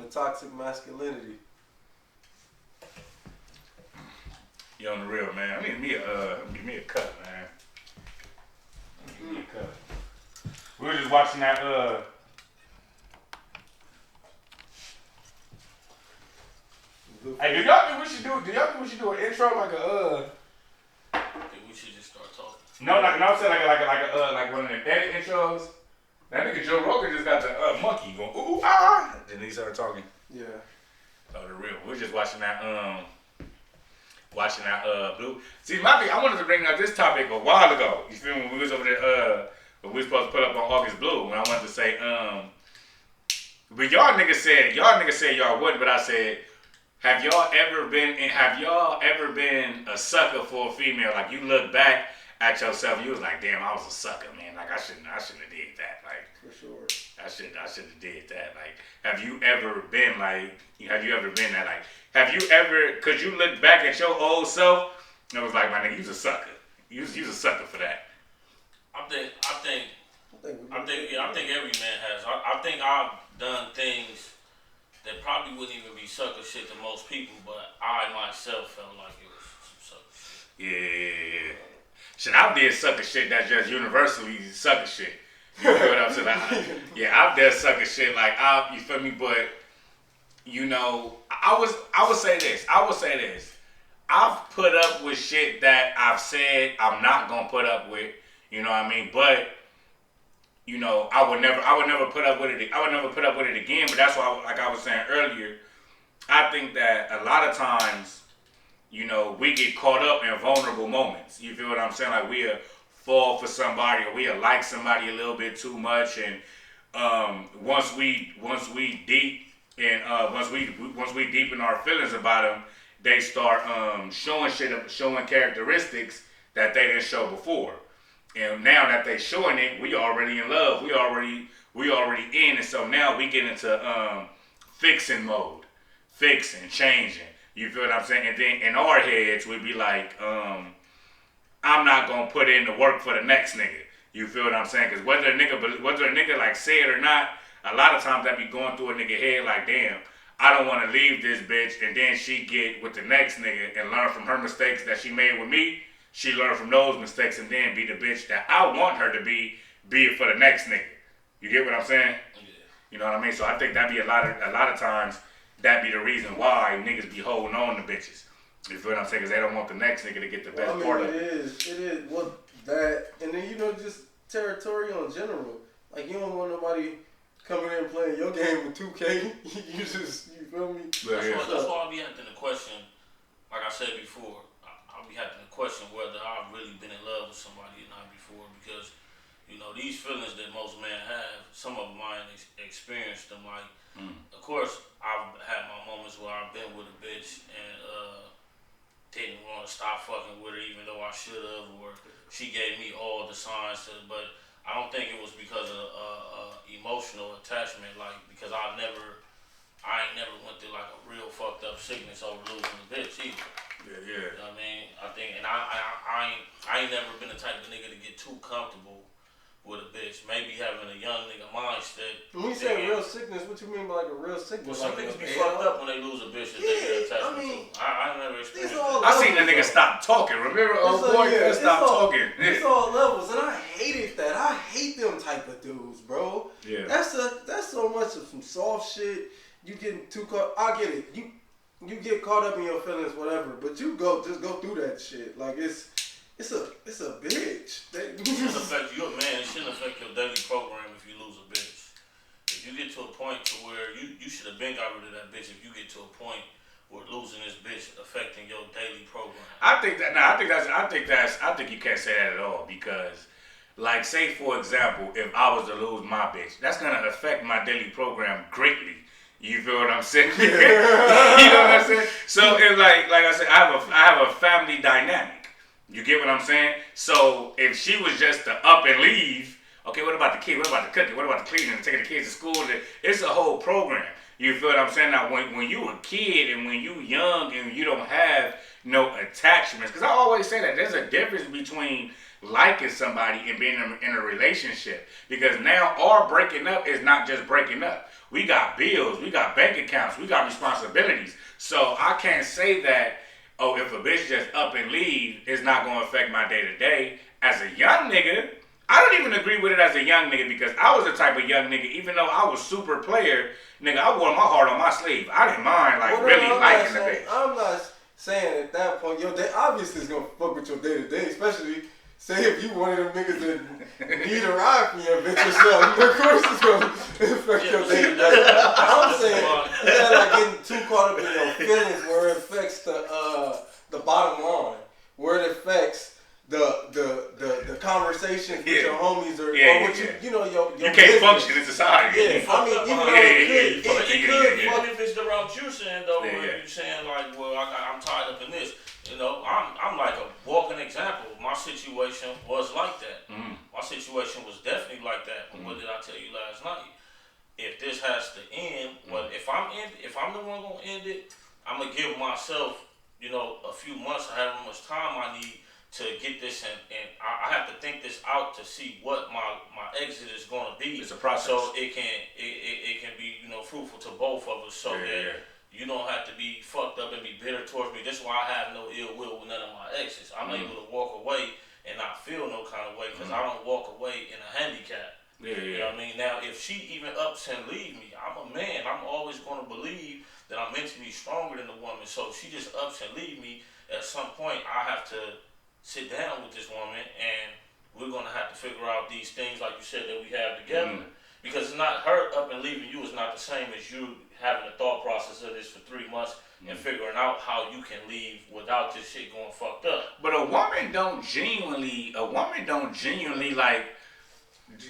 and toxic masculinity. You on the real, man. I need me a cut, man. Give me a cut. We were just watching that. Hey, do y'all think we should do an intro like a I think we should just start talking. No, I'm saying like one of the edit intros. That nigga Joe Rogan just got the monkey going ooh ah, and he started talking. Yeah. Oh, the real. We were just watching that blue. See, my thing, I wanted to bring up this topic a while ago. You feel me? When we was over there, when we was supposed to put up on August Blue, and I wanted to say, but y'all niggas said y'all wouldn't, but I said, have y'all ever been a sucker for a female? Like you look back at yourself, you was like, damn, I was a sucker, man. Like I shouldn't have did that. Like for sure. I should have did that. Like, have you ever been that? Like, have you ever? Could you look back at your old self and it was like, my nigga, you's a sucker. You's a sucker for that. I think every man has. I think I've done things that probably wouldn't even be sucker shit to most people, but I myself felt like it was some sucker shit. Yeah. Shit, I did sucker shit that's just universally sucker shit. You know what I'm saying? Like, yeah, I've done sucker shit like you feel me? But you know, I would say this. I've put up with shit that I've said I'm not gonna put up with. You know what I mean? But you know, I would never put up with it. I would never put up with it again. But that's why, like I was saying earlier, I think that a lot of times, you know, we get caught up in vulnerable moments. You feel what I'm saying? Like we'll fall for somebody, or we'll like somebody a little bit too much, and once we deep in our feelings about them, they start showing characteristics that they didn't show before. And now that they showing it, we already in love. We already in, and so now we get into fixing mode, fixing, changing. You feel what I'm saying? And then in our heads, we'd be like, I'm not gonna put in the work for the next nigga. You feel what I'm saying? Because whether a nigga like say it or not, a lot of times that be going through a nigga head like, damn, I don't want to leave this bitch, and then she get with the next nigga and learn from her mistakes that she made with me. She learn from those mistakes and then be the bitch that I want her to be it for the next nigga. You get what I'm saying? Yeah. You know what I mean? So I think that be a lot of times that be the reason why niggas be holding on to bitches. You feel what I'm saying? Because they don't want the next nigga to get the best part of it. It is. Well, that, and then, you know, just territorial in general. Like, you don't want nobody coming in and playing your game with 2K. You feel me? That's why I be asking the question, like I said before, I'll be having to question whether I've really been in love with somebody or not before, because, you know, these feelings that most men have, some of them I ain't experienced them. Like, of course, I've had my moments where I've been with a bitch and didn't want to stop fucking with her even though I should have, or she gave me all the signs but I don't think it was because of emotional attachment, like, because I ain't never went through like a real fucked up sickness over losing a bitch either. Yeah. You know what I mean? I think, and I ain't never been the type of nigga to get too comfortable with a bitch. Maybe having a young nigga mindset. When you say real sickness, what you mean by like a real sickness? Well, some like niggas be fucked up when they lose a bitch that they get attached to. I never experienced that. I seen the nigga stop talking. Remember, stop talking. It's all levels, and I hated that. I hate them type of dudes, bro. Yeah. That's so much of some soft shit. You getting too caught. I get it. You get caught up in your feelings, whatever. But just go through that shit. Like it's a bitch. It shouldn't affect you, man. It shouldn't affect your daily program if you lose a bitch. If you get to a point to where you should have been got rid of that bitch. If you get to a point where losing this bitch affecting your daily program. I think you can't say that at all, because, like, say for example, if I was to lose my bitch, that's gonna affect my daily program greatly. You feel what I'm saying? You know what I'm saying? So it's like I said, I have a family dynamic. You get what I'm saying? So if she was just to up and leave, okay, what about the kid? What about the cooking? What about the cleaning? Taking the kids to school? It's a whole program. You feel what I'm saying? Now, when you a kid and when you young and you don't have no attachments, because I always say that there's a difference between liking somebody and being in a relationship. Because now our breaking up is not just breaking up. We got bills, we got bank accounts, we got responsibilities. So I can't say that, oh, if a bitch just up and leave, it's not going to affect my day-to-day. As a young nigga, I don't even agree with it as a young nigga because I was the type of young nigga, even though I was super player, nigga, I wore my heart on my sleeve. I didn't mind, really liking the bitch. I'm not saying at that point, your day obviously is going to fuck with your day-to-day, especially, say if you one of them niggas that need a ride from your bitch or something, of course it's going to affect your day-to-day. I'm saying, instead of getting too caught up in your feelings where it affects the bottom line, where it affects the conversation with your homies or with you know your you can't business. function in society. Yeah, I mean, even though it could, even if it's the route you're saying though, where you're saying like, well, I'm tied up in this. You know, I'm like a walking example. My situation was like that. Mm-hmm. My situation was definitely like that. But what did I tell you last night? If this has to end, well, if I'm the one gonna end it, I'm gonna give myself, you know, a few months, however much time I need to get this, and I have to think this out to see what my exit is going to be. It's a process, so it can be, you know, fruitful to both of us, so that you don't have to be fucked up and be bitter towards me. This is why I have no ill will with none of my exes. I'm able to walk away and not feel no kind of way because I don't walk away in a handicap. You know what I mean? Now, if she even ups and leave me, I'm a man. I'm always going to believe that I'm meant to be stronger than the woman. So if she just ups and leave me, at some point I have to sit down with this woman and we're going to have to figure out these things like you said that we have together. Because it's not her up and leaving you is not the same as you having a thought process of this for 3 months and figuring out how you can leave without this shit going fucked up. But a woman don't genuinely like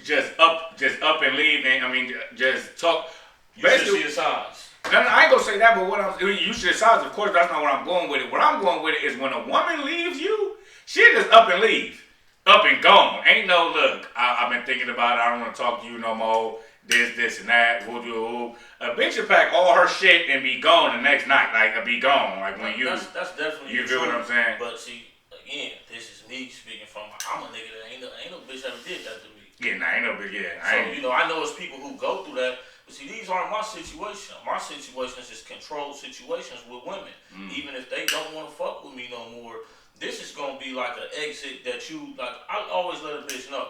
just up and leave and I mean just talk. You should see the signs. No, I ain't gonna say that, but you should see the signs. Of course, that's not where I'm going with it. Where I'm going with it is when a woman leaves you, she just up and leave. Up and gone. Ain't no look. I've been thinking about it. I don't want to talk to you no more. This, and that. Woo. A bitch will pack all her shit and be gone the next night. Like, be gone. Like, when that's definitely you feel what I'm saying? But see, again, this is me speaking from, I'm a nigga that ain't no bitch ever did that to me. Yeah, ain't no bitch, So, you know, I know it's people who go through that. But see, these aren't my situation. My situations is controlled situations with women. Even if they don't want to fuck with me no more, this is gonna be like an exit that you like. I always let a bitch know.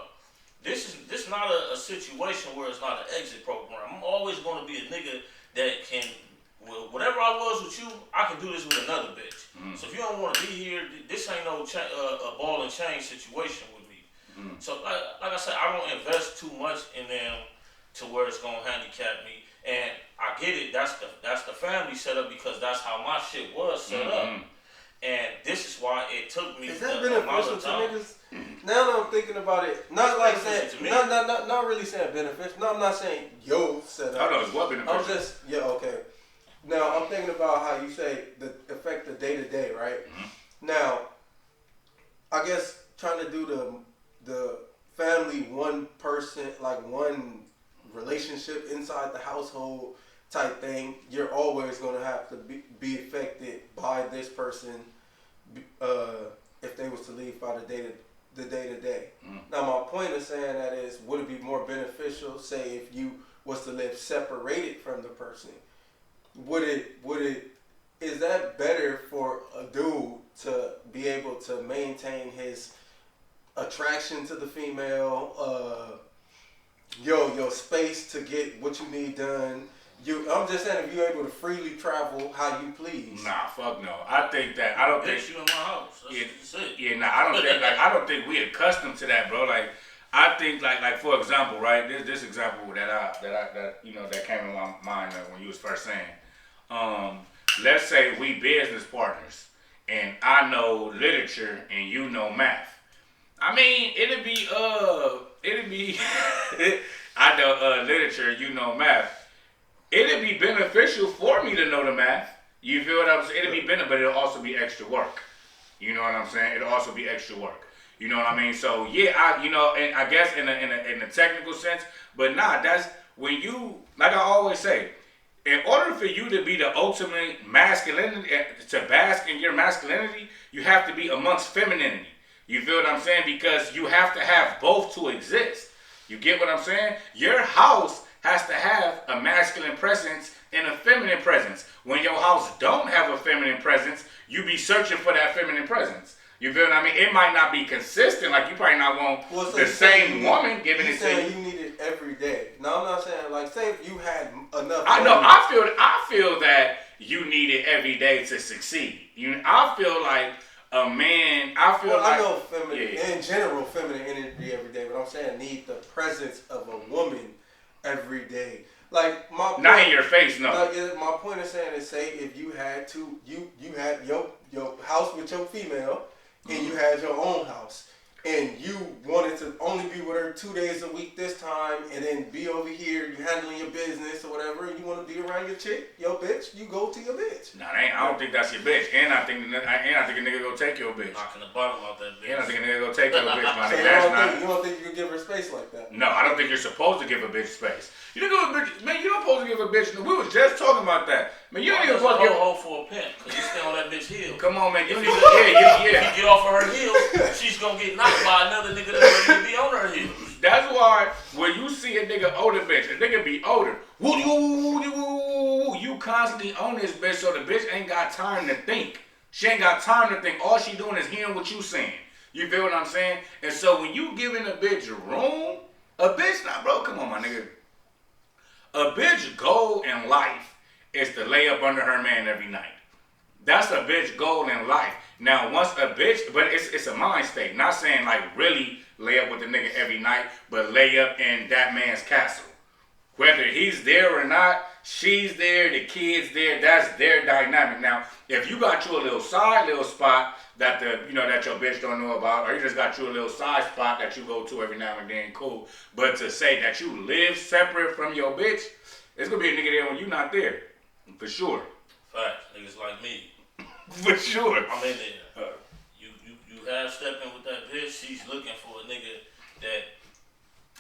This not a situation where it's not an exit program. I'm always gonna be a nigga that can, well, whatever I was with you, I can do this with another bitch. So if you don't want to be here, this ain't no a ball and chain situation with me. So like I said, I don't invest too much in them to where it's gonna handicap me. And I get it. That's the family setup because that's how my shit was set up. And this is why it took me. Is that beneficial to niggas? Now that I'm thinking about it, not like saying, not really saying beneficial. No, I'm not saying yo setup. I know it's what beneficial. I'm just okay. Now I'm thinking about how you say the affect the day to day, right? Now, I guess trying to do the family one person like one relationship inside the household type thing, you're always going to have to be affected by this person if they was to leave by the day to day. Now my point of saying that is, would it be more beneficial, say if you was to live separated from the person? Is that better for a dude to be able to maintain his attraction to the female, your space to get what you need done? I'm just saying, if you're able to freely travel how you please. Nah, fuck no. I don't think. You in my house. That's it. Yeah, nah. I don't think we accustomed to that, bro. Like, I think like for example, right? This example that came in my mind when you was first saying. Let's say we business partners, and I know literature and you know math. I mean, it'd be I know literature, you know math. It'd be beneficial for me to know the math. You feel what I'm saying? It'd be beneficial, but it'll also be extra work. You know what I'm saying? It'll also be extra work. You know what I mean? So yeah, and I guess in a technical sense, but nah, that's when you, like I always say, in order for you to be the ultimate masculinity, to bask in your masculinity, you have to be amongst femininity. You feel what I'm saying? Because you have to have both to exist. You get what I'm saying? Your house has to have a masculine presence and a feminine presence. When your house don't have a feminine presence, you be searching for that feminine presence. You feel what I mean? It might not be consistent. Like, you probably not want the same woman giving it to you. You need it every day. No, I'm not saying, like, say if you had enough. I know. I feel that you need it every day to succeed. I feel like a man. I know feminine, in general, feminine energy every day, but I'm saying need the presence of a woman every day. Like, my point, not in your face, no. Like, my point is saying is, say if you had to, you had your house with your female, and you had your own house, and you wanted to only be with her 2 days a week this time, and then be over here, you handling your business or whatever, and you want to be around your chick, your bitch, you go to your bitch. Nah, I don't think that's your bitch, and I think a nigga go take your bitch. Knocking the bottom out that bitch. And I think a nigga go take your bitch, my So nigga. you don't think you can give her space like that? No, I don't think you're supposed to give a bitch space. You don't give a bitch, man. You don't supposed to give a bitch. We was just talking about that, man. You don't even supposed to give a hoe for a pimp because you stay on that bitch heel. Come on, man. If you get off of her heel, she's gonna get knocked by another nigga that's ready to be on her heel. That's why when you see a nigga older bitch, a nigga be older, you constantly on this bitch, so the bitch ain't got time to think. She ain't got time to think. All she doing is hearing what you saying. You feel what I'm saying? And so when you giving a bitch room, a bitch, nah, bro, come on, my nigga. A bitch goal in life is to lay up under her man every night. That's a bitch goal in life. Now, once a bitch, but it's a mind state. Not saying like really lay up with the nigga every night, but lay up in that man's castle. Whether he's there or not, she's there, the kid's there, that's their dynamic. Now, if you got you a little spot that that your bitch don't know about, or you just got you a little side spot that you go to every now and then, cool. But to say that you live separate from your bitch, it's gonna be a nigga there when you not there, for sure. Facts, niggas like me. For sure. I'm in there. You half stepping with that bitch. She's looking for a nigga that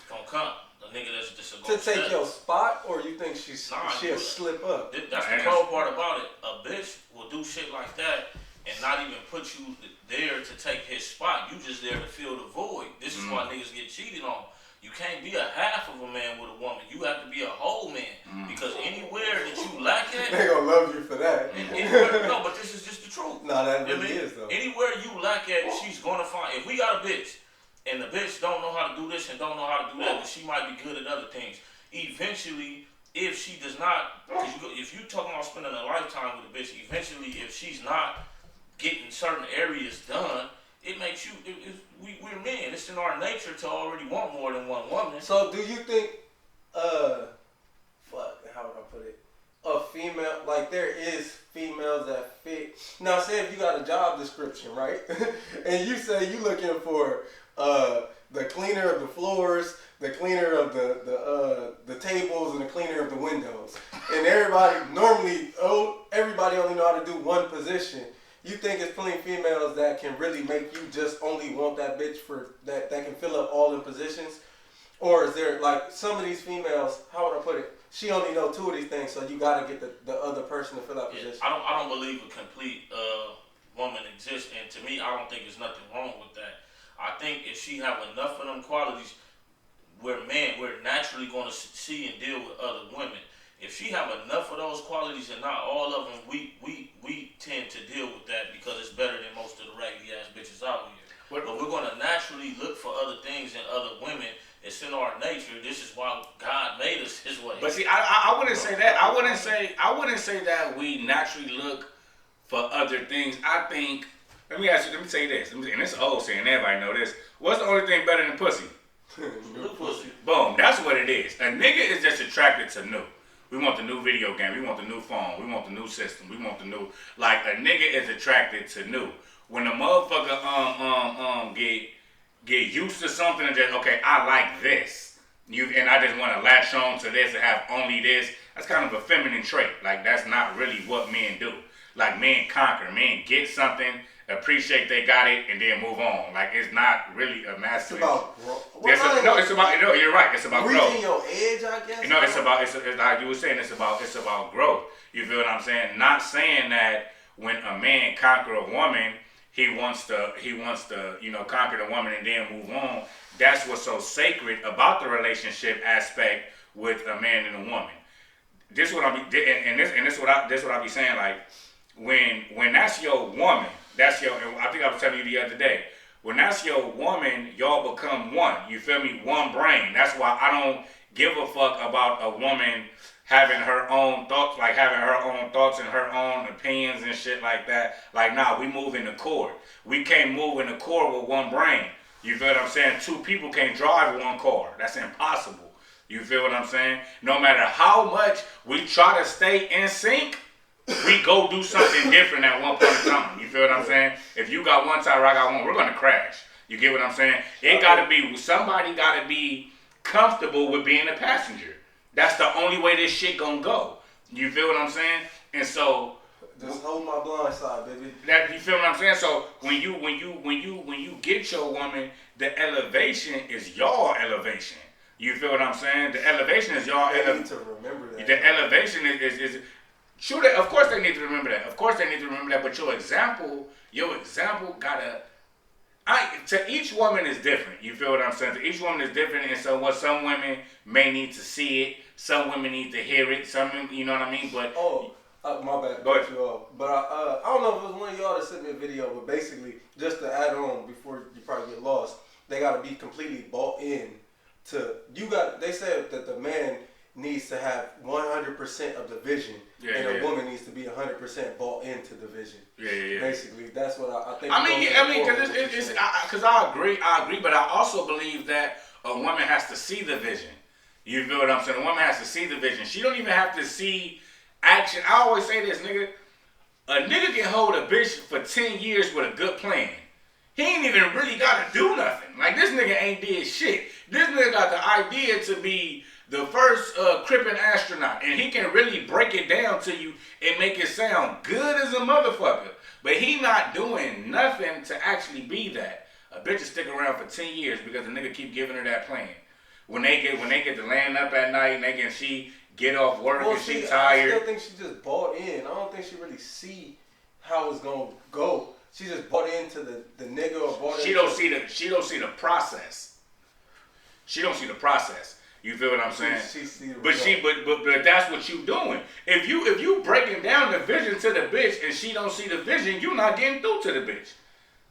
gonna come. A nigga that's just to take your spot, or you think she'll slip up? That's the cold part about it. A bitch will do shit like that and not even put you there to take his spot. You just there to fill the void. This is why niggas get cheated on. You can't be a half of a man with a woman. You have to be a whole man. Because anywhere that you lack at, they gonna love you for that. No, but this is just the truth. No, that really is though. Anywhere you lack at, she's gonna find. If we got a bitch and the bitch don't know how to do this and don't know how to do that, but she might be good at other things. Eventually, if she does not, if you talking about spending a lifetime with a bitch, eventually if she's not getting certain areas done, it makes you. We're men. It's in our nature to already want more than one woman. So do you think, how would I put it? A female, like there is females that fit. Now, say if you got a job description, right, and you say you looking for the cleaner of the floors, the cleaner of the tables, and the cleaner of the windows, and everybody only know how to do one position. You think it's plenty of females that can really make you just only want that bitch for that can fill up all the positions? Or is there like some of these females, how would I put it? She only know two of these things, so you gotta get the other person to fill out position. I don't believe a complete woman exists, and to me, I don't think there's nothing wrong with that. I think if she have enough of them qualities, we're naturally gonna see and deal with other women. If she have enough of those qualities and not all of them, we tend to deal with that because it's better than most of the raggedy ass bitches out here. But we're gonna naturally look for other things in other women. It's in our nature. This is why God made us His way. But see, I wouldn't say that. I wouldn't say that we naturally look for other things. I think. Let me say this. And it's old saying. Everybody know this. What's the only thing better than pussy? New pussy. Boom. That's what it is. A nigga is just attracted to new. We want the new video game. We want the new phone. We want the new system. We want the new. Like a nigga is attracted to new. When a motherfucker get used to something and just okay, I like this. And I just want to latch on to this and have only this. That's kind of a feminine trait. Like that's not really what men do. Like men conquer. Men get something, appreciate they got it, and then move on. Like it's not really a masculine. It's about growth. It's about. No, you're right. It's about reaching growth. your edge, I guess. No, it's like you were saying. It's about growth. You feel what I'm saying? Not saying that when a man conquer a woman, he wants to, conquer the woman and then move on. That's what's so sacred about the relationship aspect with a man and a woman. This what I be, and this what I be saying. Like when that's your woman, that's your. I think I was telling you the other day. When that's your woman, y'all become one. You feel me? One brain. That's why I don't give a fuck about a woman having her own thoughts, and her own opinions and shit like that. Like, nah, we move in accord. We can't move in accord with one brain. You feel what I'm saying? Two people can't drive one car. That's impossible. You feel what I'm saying? No matter how much we try to stay in sync, we go do something different at one point in time. You feel what I'm saying? If you got one tire, I got one, we're gonna crash. You get what I'm saying? Somebody gotta be comfortable with being a passenger. That's the only way this shit gonna go. You feel what I'm saying? And so just hold my blind side, baby. You feel what I'm saying? So when you get your woman, the elevation is your elevation. You feel what I'm saying? The elevation is your elevation. They need to remember that. The elevation is sure. Of course they need to remember that. But your example gotta. To each woman is different. You feel what I'm saying? To each woman is different, and so some women may need to see it. Some women need to hear it. Some, you know what I mean? But my bad. Go ahead. You off. But I don't know if it was one of y'all that sent me a video, but basically, just to add on before you probably get lost, they gotta be completely bought in to. They said that the man needs to have 100% of the vision, a woman needs to be 100% bought into the vision. Yeah. Basically, that's what I think. Because I agree, but I also believe that a woman has to see the vision. You feel what I'm saying? A woman has to see the vision. She don't even have to see action. I always say this, nigga. A nigga can hold a bitch for 10 years with a good plan. He ain't even really got to do nothing. Like, this nigga ain't did shit. This nigga got the idea to be the first crippin' astronaut, and he can really break it down to you and make it sound good as a motherfucker. But he not doing nothing to actually be that. A bitch will stick around for 10 years because the nigga keep giving her that plan. When they get to laying up at night, and she get off work and she tired. I still think she just bought in. I don't think she really see how it's gonna go. She just bought into the nigga or bought She don't see the process. She don't see the process. You feel what I'm saying? But that's what you doing. If you breaking down the vision to the bitch and she don't see the vision, you not getting through to the bitch.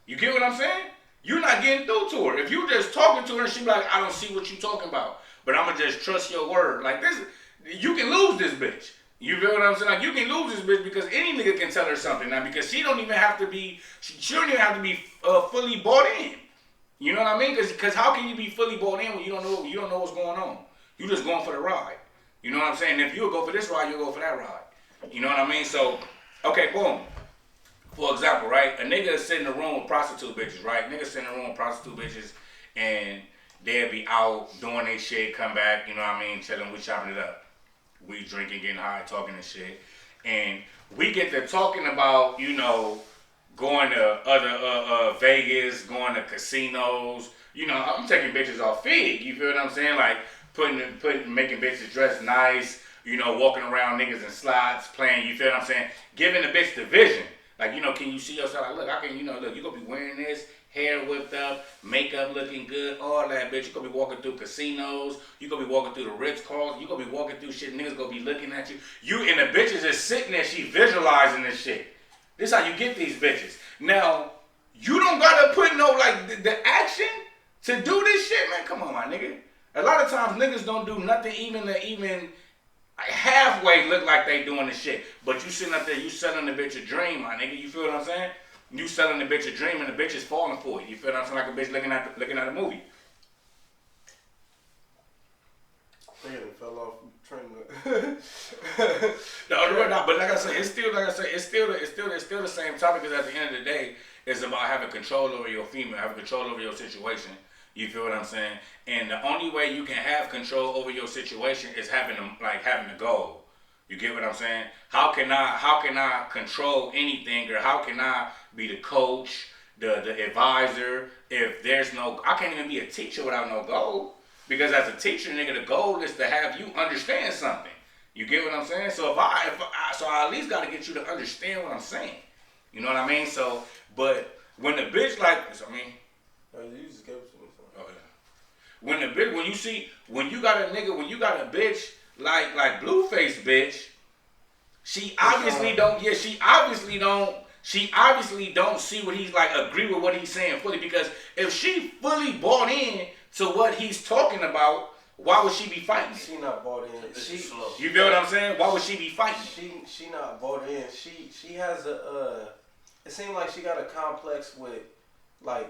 You get what I'm saying? You're not getting through to her. If you just talking to her and she be like, I don't see what you talking about, but I'ma just trust your word. Like this, you can lose this bitch. You feel what I'm saying? Like you can lose this bitch because any nigga can tell her something now because she don't even have to be fully bought in. You know what I mean? Because how can you be fully bought in when you don't know what's going on? You just going for the ride. You know what I'm saying? If you'll go for this ride, you'll go for that ride. You know what I mean? So, okay, boom. For example, right? A nigga sit in a room with prostitute bitches, right? Niggas sit in a room with prostitute bitches and they'll be out doing their shit, come back, you know what I mean? Chilling, we chopping it up. We drinking, getting high, talking and shit. And we get to talking about, going to other Vegas, going to casinos. I'm taking bitches off Fig. You feel what I'm saying? Like making bitches dress nice. Walking around niggas in slides, playing. You feel what I'm saying? Giving the bitch the vision. Like, can you see yourself? Like, look, I can. Look, you gonna be wearing this, hair whipped up, makeup looking good, all that, bitch. You gonna be walking through casinos. You gonna be walking through the Ritz-Carlton. You gonna be walking through shit. Niggas gonna be looking at you. You and the bitch is just sitting there. She visualizing this shit. This how you get these bitches. Now, you don't gotta put the action to do this shit, man. Come on, my nigga. A lot of times niggas don't do nothing even halfway look like they doing the shit. But you sitting up there, you selling the bitch a dream, my nigga. You feel what I'm saying? You selling the bitch a dream and the bitch is falling for it. You feel what I'm saying? Like a bitch looking at a movie. Damn, fell off train. No, but like I say, it's still the same topic because at the end of the day, it's about having control over your female, having control over your situation. You feel what I'm saying? And the only way you can have control over your situation is having a goal. You get what I'm saying? How can I control anything, or how can I be the coach, the advisor, if there's no, I can't even be a teacher without no goal. Because as a teacher, nigga, the goal is to have you understand something. You get what I'm saying? So so I at least got to get you to understand what I'm saying. You know what I mean? So, but when the bitch like, I mean, you just gave it to me. okay. When the bitch, when you got a nigga, when you got a bitch like Blueface bitch, she obviously don't see what he's like, agree with what he's saying fully, because if she fully bought in to what he's talking about, why would she be fighting? She not bought in. You feel what I'm saying? Why would she be fighting? She not bought in. She has a it seems like she got a complex with like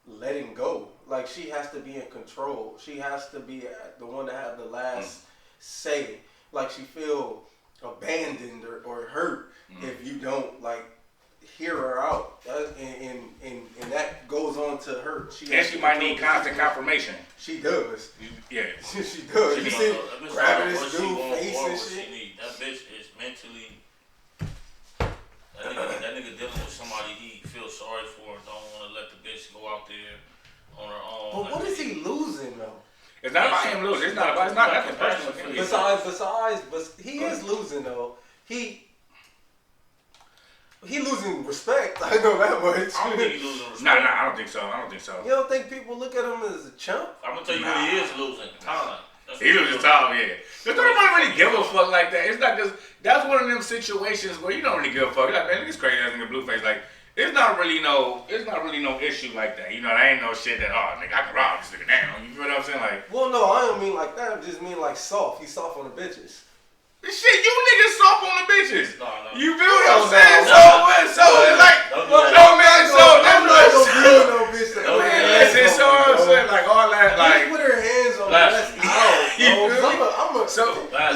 letting go. Like she has to be in control. She has to be the one to have the last say. Like she feel abandoned or hurt if you don't like hear her out, and that goes on to her. She might need constant confirmation. She does. Yeah. She does. You see, grabbing this dude's face and shit. That bitch is mentally. That nigga dealing with somebody he feels sorry for and don't want to let the bitch go out there on her own. But what is he losing though? It's not about him losing. It's not nothing personal. Besides, but he is losing though. He losing respect. I know that much. I don't think he losing respect. Nah, I don't think so. You don't think people look at him as a chump? I'm gonna tell you what he is losing. Time. He losing time, yeah. Because nobody really give a fuck like that. It's not because that's one of them situations where you don't really give a fuck. You're like, man, this crazy ass nigga Blueface. Like, it's not really no issue like that. You know, there ain't no shit that, oh, nigga, I can rob this nigga now. You feel what I'm saying? Like, well, no, I don't mean like that. I just mean like soft. He's soft on the bitches. Shit, you niggas soft on the bitches. No. You feel what I'm saying? So it's like, that's like, no bitch. Listen, so I'm saying, like, all that, like, put her hands on me. That's out. I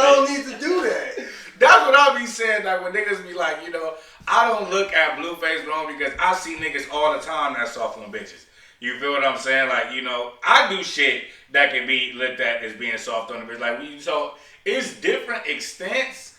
don't need to do that. That's what I be saying, like, when niggas be like, you know, I don't look at Blueface wrong because I see niggas all the time that's soft on bitches. You feel what I'm saying? Like, you know, I do shit that can be looked at as being soft on the bitch. Like, so it's different extents.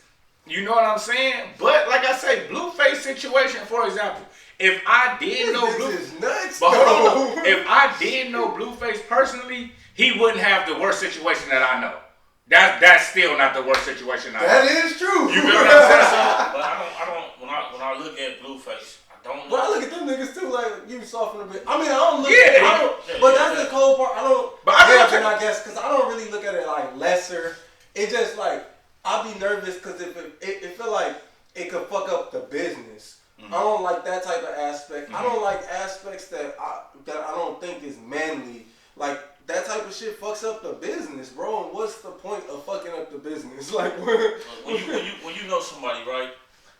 You know what I'm saying? But like I say, Blueface situation, for example, if I did know Blueface, but hold on, if I did know Blueface personally, he wouldn't have the worst situation that I know. That's still not the worst situation I know. That is true. You feel what I'm saying? But I don't. When I look at Blueface, I don't. But I look at them niggas too, like you soften a bit. I mean, I don't look. But that's the cold part. I don't. But I guess because I don't really look at it like lesser. It's just like I'll be nervous because if it feel like it could fuck up the business. Mm-hmm. I don't like that type of aspect. Mm-hmm. I don't like aspects that I don't think is manly. Like that type of shit fucks up the business, bro. And what's the point of fucking up the business? Like when you know somebody, right?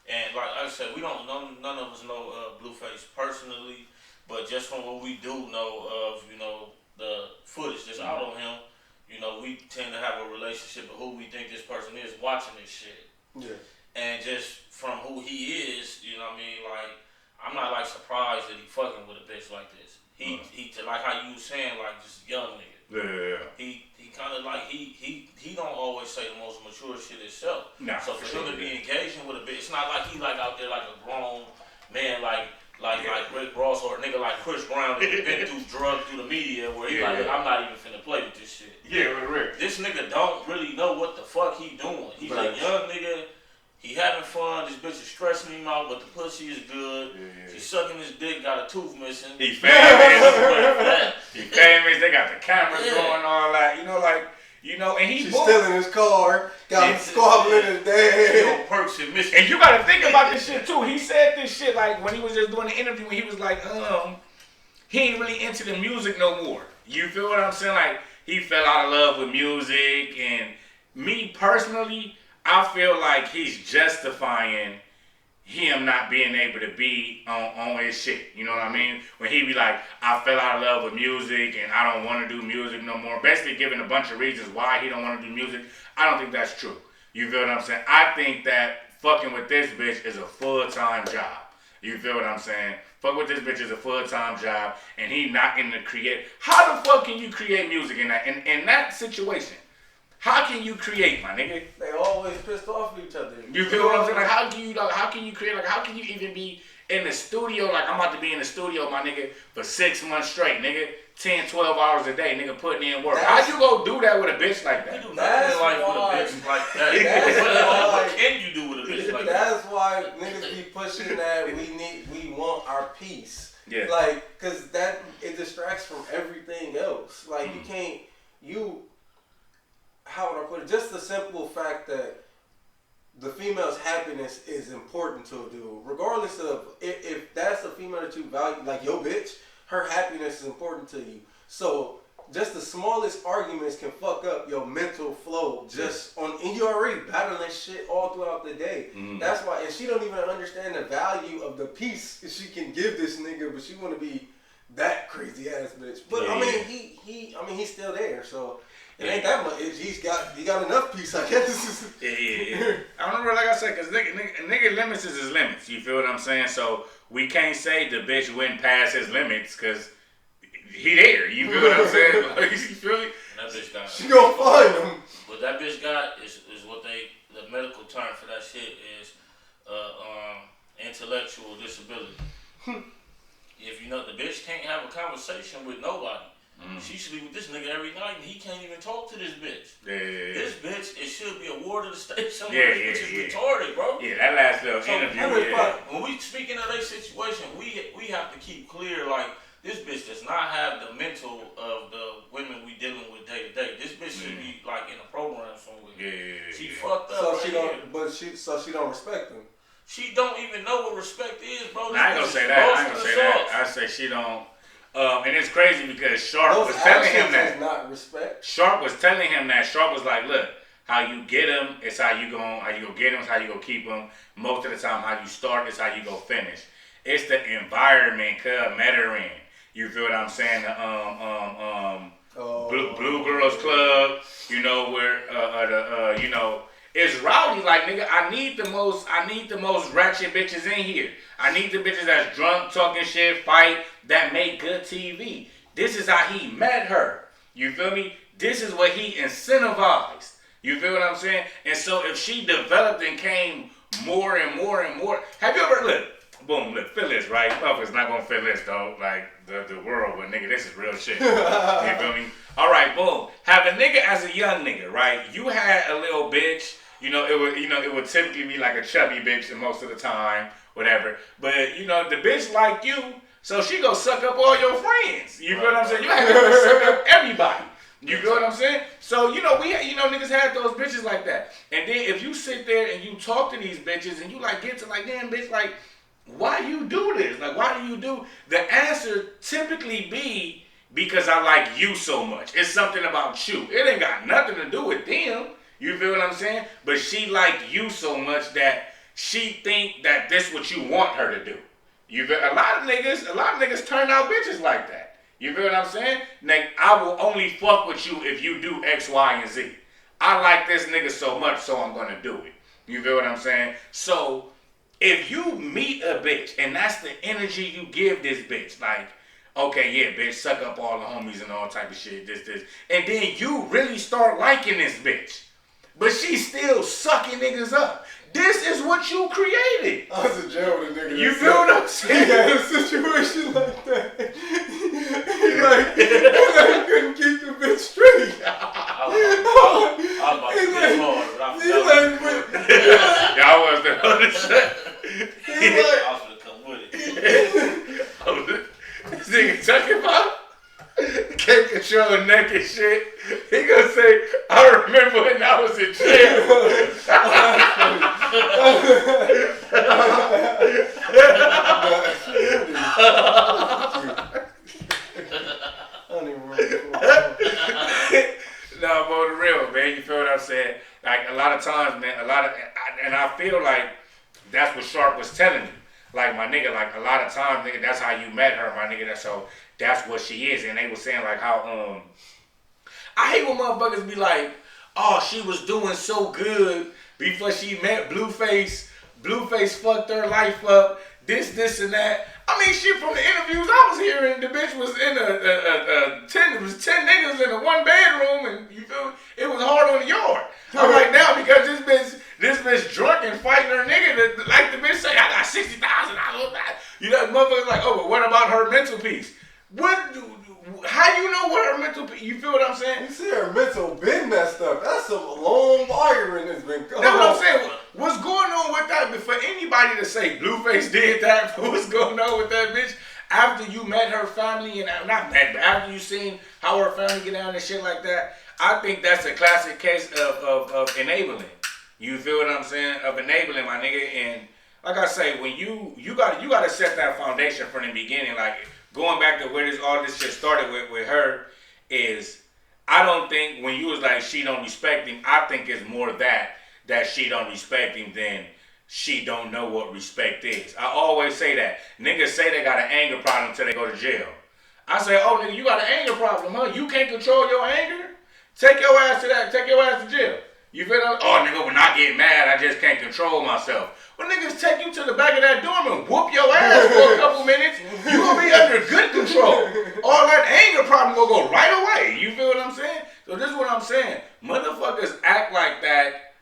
And like I said, we don't none of us know Blueface personally, but just from what we do know of, you know, the footage that's out on him, you know, we tend to have a relationship of who we think this person is watching this shit. Yeah. And just from who he is, you know what I mean? Like, I'm not like surprised that he fucking with a bitch like this. He like how you was saying, like just young nigga. Yeah. He kind of like he don't always say the most mature shit himself. Nah, so for him to be engaging with a bitch, it's not like he like out there like a grown man like Rick Ross or a nigga like Chris Brown that been drugged through the media where he I'm not even finna play with this shit. Yeah, Rick. This nigga don't really know what the fuck he doing. He's a young nigga. He having fun. This bitch is stressing him out, but the pussy is good. Yeah. She's sucking his dick, got a tooth missing. He famous. He famous. They got the cameras going, all that. You know, like, you know, and he's still in his car. Got him squabbling his dad. Perks and Michigan. And you got to think about this shit too. He said this shit like when he was just doing the interview. He was like, he ain't really into the music no more. You feel what I'm saying? Like he fell out of love with music, and me personally, I feel like he's justifying him not being able to be on his shit. You know what I mean? When he be like, I fell out of love with music and I don't want to do music no more. Basically giving a bunch of reasons why he don't want to do music. I don't think that's true. You feel what I'm saying? I think that fucking with this bitch is a full-time job. You feel what I'm saying? Fuck with this bitch is a full-time job and he not in the create. How the fuck can you create music in that situation? How can you create, my nigga? They always pissed off at each other. You feel what I'm saying? Like, how can you create? Like, how can you even be in the studio? Like, I'm about to be in the studio, my nigga, for 6 months straight, nigga. 10, 12 hours a day, nigga, putting in work. How you go do that with a bitch like that? You do nothing like with a bitch like that. What can you do with a bitch like Like, that's why niggas be pushing that we want our peace. Yeah. Like, cause that it distracts from everything else. Like how would I put it? Just the simple fact that the female's happiness is important to a dude, regardless of if that's a female that you value, like your bitch, her happiness is important to you. So just the smallest arguments can fuck up your mental flow. And you already battling shit all throughout the day. That's why, and she don't even understand the value of the peace she can give this nigga, but she want to be that crazy ass bitch. But I mean, he's still there, so. It ain't that much. He got enough peace, I guess. Yeah. I remember, like I said, because nigga limits is his limits. You feel what I'm saying? So we can't say the bitch went past his limits because he there. You feel what I'm saying? Like, you feel me? That bitch got. She gonna find him. What that bitch got is what the medical term for that shit is intellectual disability. If you know the bitch can't have a conversation with nobody. She sleep with this nigga every night and he can't even talk to this bitch. Yeah. This bitch, it should be a ward of the state somewhere. This bitch is retarded, bro. Yeah, that last little interview. When we speaking of their situation, we have to keep clear, like, this bitch does not have the mental of the women we dealing with day to day. This bitch should be like in a program somewhere. She fucked up. So she don't respect him. She don't even know what respect is, bro. I ain't gonna say that. I say she don't. And it's crazy because Sharp was telling him that. Not respect. Sharp was telling him that. Sharp was like, look, how you get him is how you go get him, is how you go keep him. Most of the time, how you start is how you go finish. It's the environment, met her in. You feel what I'm saying? Blue Girls Club, you know, where you know, it's rowdy. Like, nigga, I need the most ratchet bitches in here. I need the bitches that's drunk, talking shit, fight, that make good TV. This is how he met her. You feel me? This is what he incentivized. You feel what I'm saying? And so if she developed and came more and more and more, have you ever, look, feel this, right? Motherfuckers not gonna feel this, though. Like, the world, but nigga, this is real shit. You feel me? All right, boom. Have a nigga as a young nigga, right? You had a little bitch. It would typically be like a chubby bitch most of the time, whatever. But, the bitch like you, so she go suck up all your friends. You feel what I'm saying? You have to suck up everybody. You feel what I'm saying? So, niggas had those bitches like that. And then if you sit there and you talk to these bitches and you get to damn bitch, why you do this? Why do you do? The answer typically be because I like you so much. It's something about you. It ain't got nothing to do with them. You feel what I'm saying? But she like you so much that she think that this what you want her to do. You feel, a lot of niggas turn out bitches like that. You feel what I'm saying? I will only fuck with you if you do X, Y, and Z. I like this nigga so much, so I'm gonna do it. You feel what I'm saying? So if you meet a bitch and that's the energy you give this bitch, okay, yeah, bitch, suck up all the homies and all type of shit, this, and then you really start liking this bitch. But she's still sucking niggas up. This is what you created. I was in jail with a nigga. You feel what I'm saying? He had a situation like that. He couldn't keep the bitch straight. I was about to get hard, but y'all was the other shit. I was gonna come with it. This nigga talking about can't control the neck and shit. He gonna say, I remember when I was in jail. No, for the real, man. You feel what I'm saying? A lot of times, man, and I feel like that's what Sharp was telling you. My nigga, a lot of times, nigga, that's how you met her, my nigga. That's what she is. And they were saying, how, I hate when motherfuckers be like, oh, she was doing so good before she met Blueface. Blueface fucked her life up. This, and that. I mean, shit, from the interviews I was hearing, the bitch was in it was 10 niggas in a one bedroom, and you feel it was hard on the yard. I'm like, now, because this bitch drunk and fighting her nigga, like the bitch say, I got $60,000. Motherfuckers like, oh, but what about her mental piece? How you know what her mental piece? You feel what I'm saying? You see her mental been messed up. That's some long wiring that's been going on. That's what I'm saying. What's going on with that? say Blueface did that for what's going on with that bitch. After you met her family and not met, but after you seen how her family get down and shit like that, I think that's a classic case of enabling. You feel what I'm saying? Of enabling, my nigga. And like I say, when you gotta set that foundation from the beginning. Like going back to where all this shit started with her is, I don't think when you was like she don't respect him, I think it's more that she don't respect him than she don't know what respect is. I always say that. Niggas say they got an anger problem until they go to jail. I say, oh nigga, you got an anger problem, huh? You can't control your anger? Take your ass to jail. You feel that? Oh nigga, when I get mad, I just can't control myself. Well niggas take you to the back of that dorm and whoop your ass for a couple minutes. You gonna be under good control. All that anger problem will go right away. You feel what I'm saying? So this is what I'm saying. Motherfuckers act like that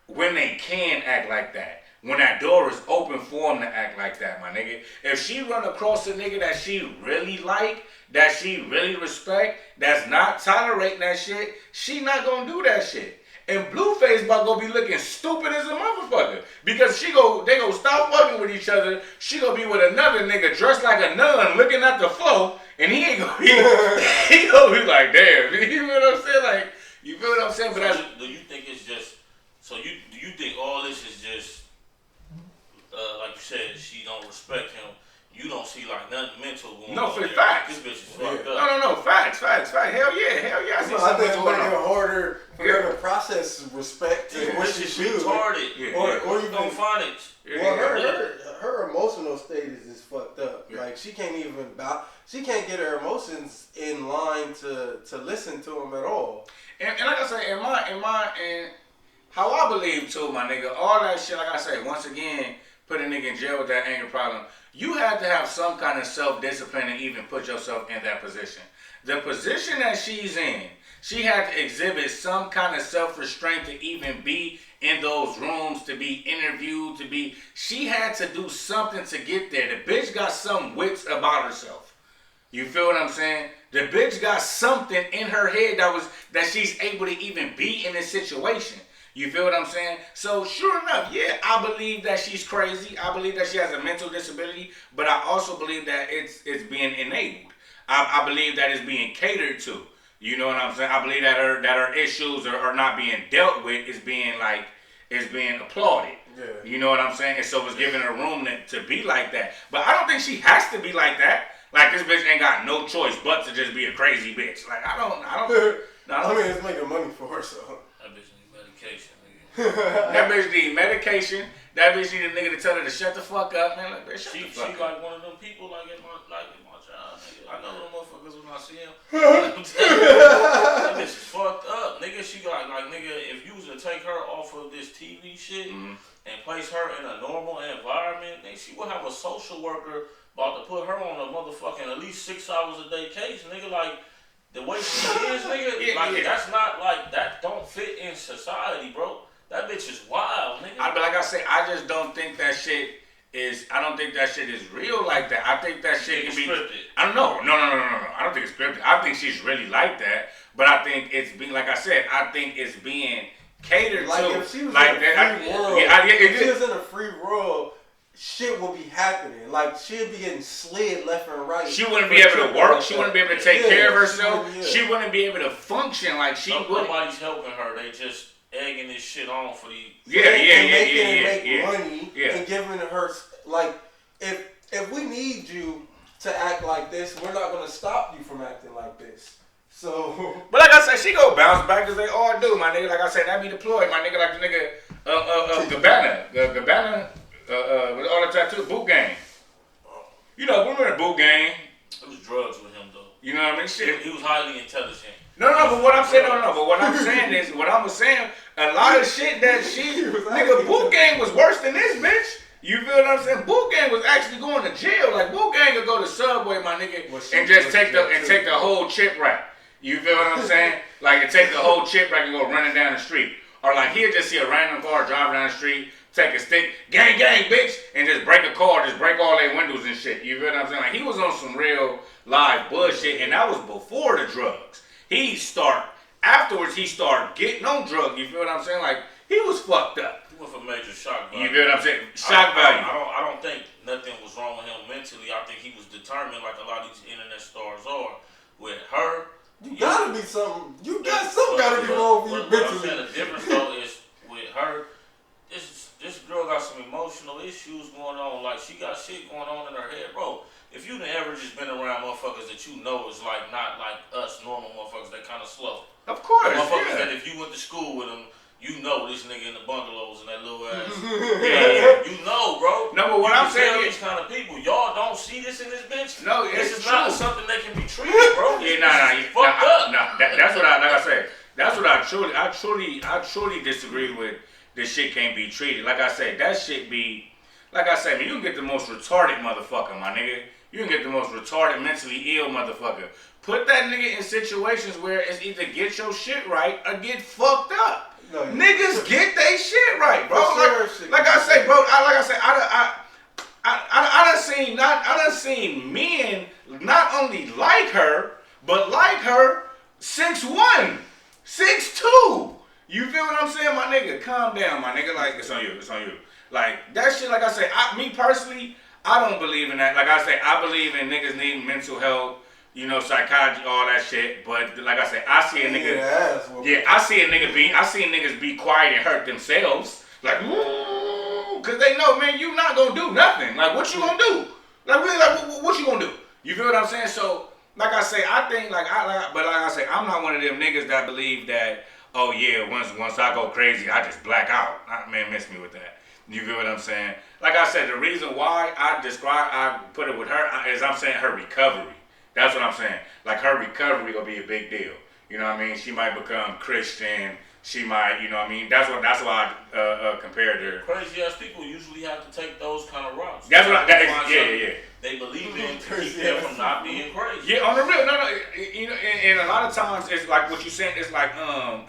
when they can act like that. When that door is open for them to act like that, my nigga. If she run across a nigga that she really like, that she really respect, that's not tolerating that shit, she not gonna do that shit. And Blueface about gonna be looking stupid as a motherfucker. Because they gonna stop fucking with each other. She gonna be with another nigga dressed like a nun looking at the floor. And he ain't gonna be, he gonna be like, damn. You feel what I'm saying? Like, you feel what I'm saying? But do you think it's just, do you think all this is just, like you said, she don't respect him. You don't see like nothing mental going on. No, for there. facts. This bitch is fucked up. No. Facts. Hell yeah. I see I think it's going making it on. harder for her to process respect and what she should. Retarded. Or you don't find it. Well, her emotional status is fucked up. Yeah. Like she can't get her emotions in line to listen to him at all. And like I say, and how I believe too, my nigga, all that shit. Like I say, once again, put a nigga in jail with that anger problem. You have to have some kind of self-discipline to even put yourself in that position. The position that she's in, she had to exhibit some kind of self-restraint to even be in those rooms, to be interviewed, she had to do something to get there. The bitch got some wits about herself. You feel what I'm saying? The bitch got something in her head that she's able to even be in this situation. You feel what I'm saying? So sure enough, yeah, I believe that she's crazy. I believe that she has a mental disability, but I also believe that it's being enabled. I believe that it's being catered to. You know what I'm saying? I believe that her issues are not being dealt with. It's being applauded. Yeah. You know what I'm saying? And so it's giving her room to be like that. But I don't think she has to be like that. Like this bitch ain't got no choice but to just be a crazy bitch. Like I don't. I mean, it's making money for her, so. That bitch need medication, nigga. That bitch need medication. That bitch need a nigga to tell her to shut the fuck up, man. Like, bitch, she like one of them people like in my job, nigga. I know them motherfuckers when I see them. That bitch is fucked up, nigga. She like nigga, if you was to take her off of this TV shit and place her in a normal environment, then she would have a social worker about to put her on a motherfucking at least 6 hours a day case, nigga. Like the way she is, nigga, that's not like that. Don't fit in society, bro. That bitch is wild, nigga. But like I say, I just don't think that shit is. I don't think that shit is real like that. I think that shit can be scripted. I don't know. No. I don't think it's scripted. I think she's really like that. But I think it's being, like I said, I think it's being catered like to. If she was like in a free world, if she was in a free world, shit will be happening. Like she'll be getting slid left and right. She wouldn't be able to work. She wouldn't be able to take care of herself. She wouldn't be able to function like she would. Nobody's helping her. They just egging this shit on for the make money and giving her like if we need you to act like this, we're not gonna stop you from acting like this. So, but like I said, she go bounce back as they all do, my nigga. Like I said, that be deployed, my nigga. Like the nigga Gabbana, with all the tattoos, Boot Gang. You know, remember Boot Gang? It was drugs with him though. You know what I mean? Shit. He was highly intelligent. No, but what I'm saying, but what I'm saying is, a lot of shit that nigga, Boot Gang was worse than this bitch. You feel what I'm saying? Boot Gang was actually going to jail. Like Boot Gang would go to Subway, my nigga, and just take the whole chip rack. You feel what I'm saying? Like take the whole chip rack and go running down the street, or like he'll just see a random car driving down the street, take a stick, gang, bitch, and just break a car, just break all their windows and shit. You feel what I'm saying? Like he was on some real live bullshit, and that was before the drugs. Afterwards he started getting on drugs. You feel what I'm saying? Like He was fucked up. He went for major shock value. You get what I'm saying? Shock value. I don't think nothing was wrong with him mentally. I think he was determined, like a lot of these internet stars are. With her, you gotta be something. You got something gotta be wrong with you mentally. I'm saying the difference though is with her. This girl got some emotional issues going on. Like she got shit going on in her head, bro. If you ever just been around motherfuckers that you know is like not like us normal motherfuckers that kind of slow. Of course, motherfuckers that if you went to school with them, you know this nigga in the bungalows and that little ass. You know, bro. No, but what I'm saying is these kind of people, y'all don't see this in this bitch. No, this is true. not something that can be treated, bro. Fucked up. That's what like I said. That's what I truly disagree with. This shit can't be treated. Like I said, that shit be, like I said, man, you can get the most retarded motherfucker, my nigga. You can get the most retarded, mentally ill motherfucker. Put that nigga in situations where it's either get your shit right or get fucked up. No, niggas get they shit right, bro. Like I say, bro. I done seen men not only like her, but like her 6'1", 6'2". You feel what I'm saying, my nigga? Calm down, my nigga. Like, it's on you. It's on you. Like, that shit, like I say, me personally, I don't believe in that. Like I say, I believe in niggas needing mental health, you know, psychology, all that shit. But like I say, I see a nigga. I see niggas be quiet and hurt themselves. Like, because they know, man, you not gonna do nothing. Like, what you gonna do? Like, really, like, what you gonna do? You feel what I'm saying? So, like I say, I think, but like I say, I'm not one of them niggas that believe that, oh yeah, once I go crazy, I just black out. Man, miss me with that. You get what I'm saying? Like I said, the reason why I put it with her is I'm saying her recovery. That's what I'm saying. Like her recovery will be a big deal. You know what I mean? She might become Christian. She might, you know what I mean? That's why I compared her. Crazy ass people usually have to take those kind of routes. That's what yeah. They believe in to keep them from not being crazy. Yeah, on the real, no, you know, and a lot of times it's like what you saying. It's like how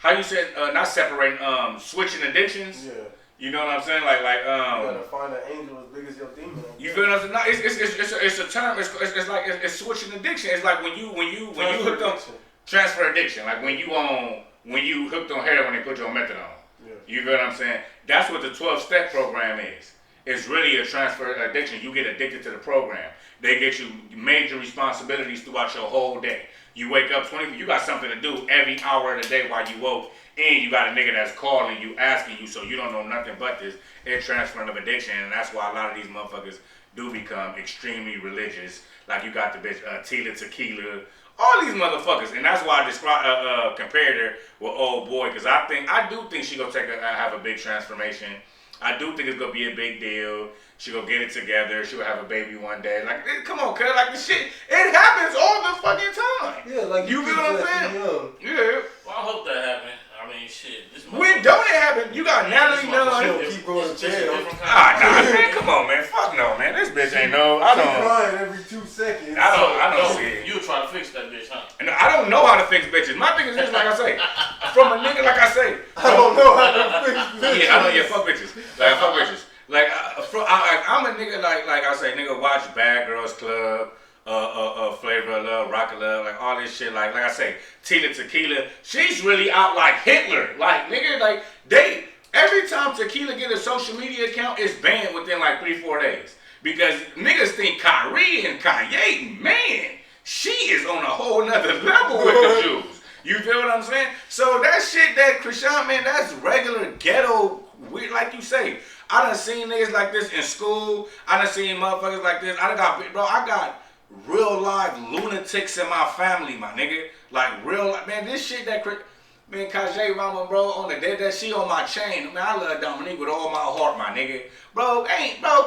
you said not separating switching addictions. Yeah. You know what I'm saying? Like you gotta find an angel as big as your demon. You feel what I'm saying? No, it's a term. It's like it's switching addiction. It's like when you hooked on transfer addiction. Like when you hooked on heroin, they put you on methadone. Yeah. You feel what I'm saying? That's what the 12-step program is. It's really a transfer addiction. You get addicted to the program. They get you major responsibilities throughout your whole day. You wake up you got something to do every hour of the day while you woke, and you got a nigga that's calling you, asking you, so you don't know nothing but this. It's transferring of addiction, and that's why a lot of these motherfuckers do become extremely religious. Like you got the bitch Tila Tequila, all these motherfuckers, and that's why I compared her with old boy, because I do think she gonna have a big transformation. I do think it's gonna be a big deal. She gonna get it together. She will have a baby one day. Like, come on, cuz, like the shit, it happens all the fucking time. Yeah, like you feel what I'm saying? Yeah. Well, I hope that happens. I mean, shit. When don't it happen? You got Natalie Nunn. Keep going to jail. Nah, man, come on, man. Fuck no, man. This bitch ain't no. I don't. She's crying every 2 seconds. I don't see it. You try to fix that bitch, huh? And I don't know how to fix bitches. My thing is this, like I say, from a nigga, like I say. I don't know how to fix bitches. Yeah, I know. Yeah, fuck bitches. Like fuck bitches. Like I'm a nigga. Like I say, nigga, watch Bad Girls Club. Flavor of Love, Rock of Love, like all this shit, like I say, Tila Tequila, she's really out like Hitler, like nigga, like every time Tequila get a social media account, it's banned within like 3-4 days, because niggas think Kyrie and Kanye, man, she is on a whole nother level with the Jews. You feel what I'm saying? So that shit, that Krishan, man, that's regular ghetto, weird, like you say. I done seen niggas like this in school. I done seen motherfuckers like this. I got real live lunatics in my family, my nigga. Like real, man, this shit that, man, Kajay Rama, bro, on the day that she on my chain, man, I love Dominique with all my heart, my nigga. Bro,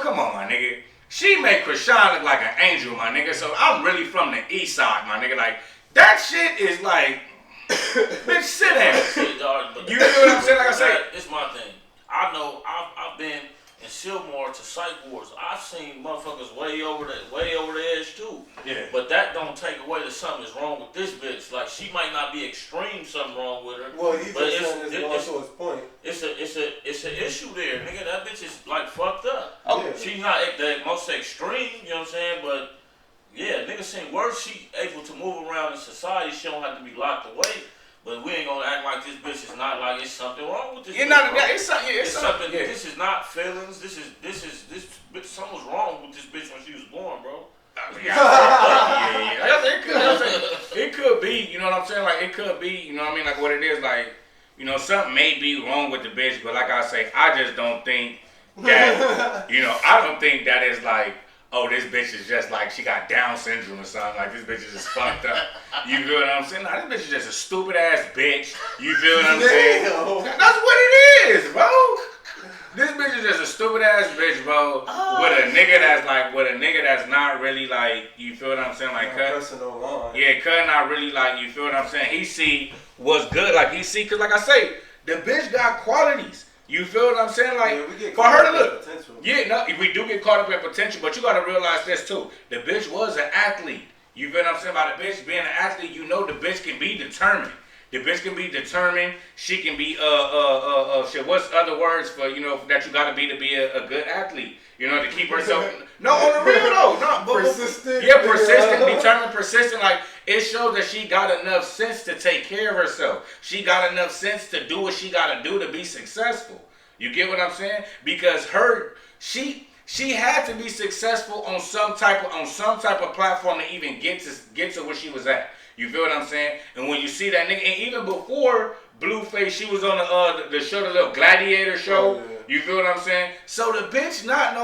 come on, my nigga. She made Krishan look like an angel, my nigga. So I'm really from the east side, my nigga. Like, that shit is like, bitch, sit down. You feel what I'm saying? Like I said, it's my thing. I know I've been in Silmore to psych wards. I've seen motherfuckers way over the edge too. Yeah. But that don't take away that something is wrong with this bitch. Like, she might not be extreme something wrong with her. Well, he's just saying this also his point. It's an issue there, nigga. That bitch is like fucked up. Oh, yeah. She's not the most extreme, you know what I'm saying? But yeah, niggas seen worse. She able to move around in society. She don't have to be locked away. But we ain't gonna act like this bitch is not like it's something wrong with this. You're bitch, not. bro. It's something. Yeah. This is not feelings. This bitch. Something was wrong with this bitch when she was born, bro. It could be, you know what I'm saying? Like, it could be, you know what I mean? Like, what it is, like, you know, something may be wrong with the bitch, but like I say, I just don't think that, you know, I don't think that is like, oh, this bitch is just like, she got Down syndrome or something. Like, this bitch is just fucked up. You feel what I'm saying? Nah, this bitch is just a stupid ass bitch. You feel what I'm saying? That's what it is, bro. This bitch is just a stupid ass bitch, bro. With a nigga that's not really like, you feel what I'm saying? Like, cut not really like, you feel what I'm saying? He see what's good, like he see, cause like I say, the bitch got qualities. You feel what I'm saying? Like, we get for her to look. Potential. Yeah, no, we do get caught up in potential, but you gotta realize this too. The bitch was an athlete. You feel what I'm saying? By the bitch being an athlete, you know the bitch can be determined. The bitch can be determined. She can be shit. What's other words for, you know, that you gotta be to be a good athlete? You know, to keep herself. No, on the real though. No, persistent. Yeah, persistent, determined, persistent. Like, it shows that she got enough sense to take care of herself. She got enough sense to do what she gotta do to be successful. You get what I'm saying? Because she had to be successful on some type of platform to even get to where she was at. You feel what I'm saying? And when you see that nigga, and even before Blueface, she was on the show, the little Gladiator show. Oh, yeah. You feel what I'm saying? So the bitch not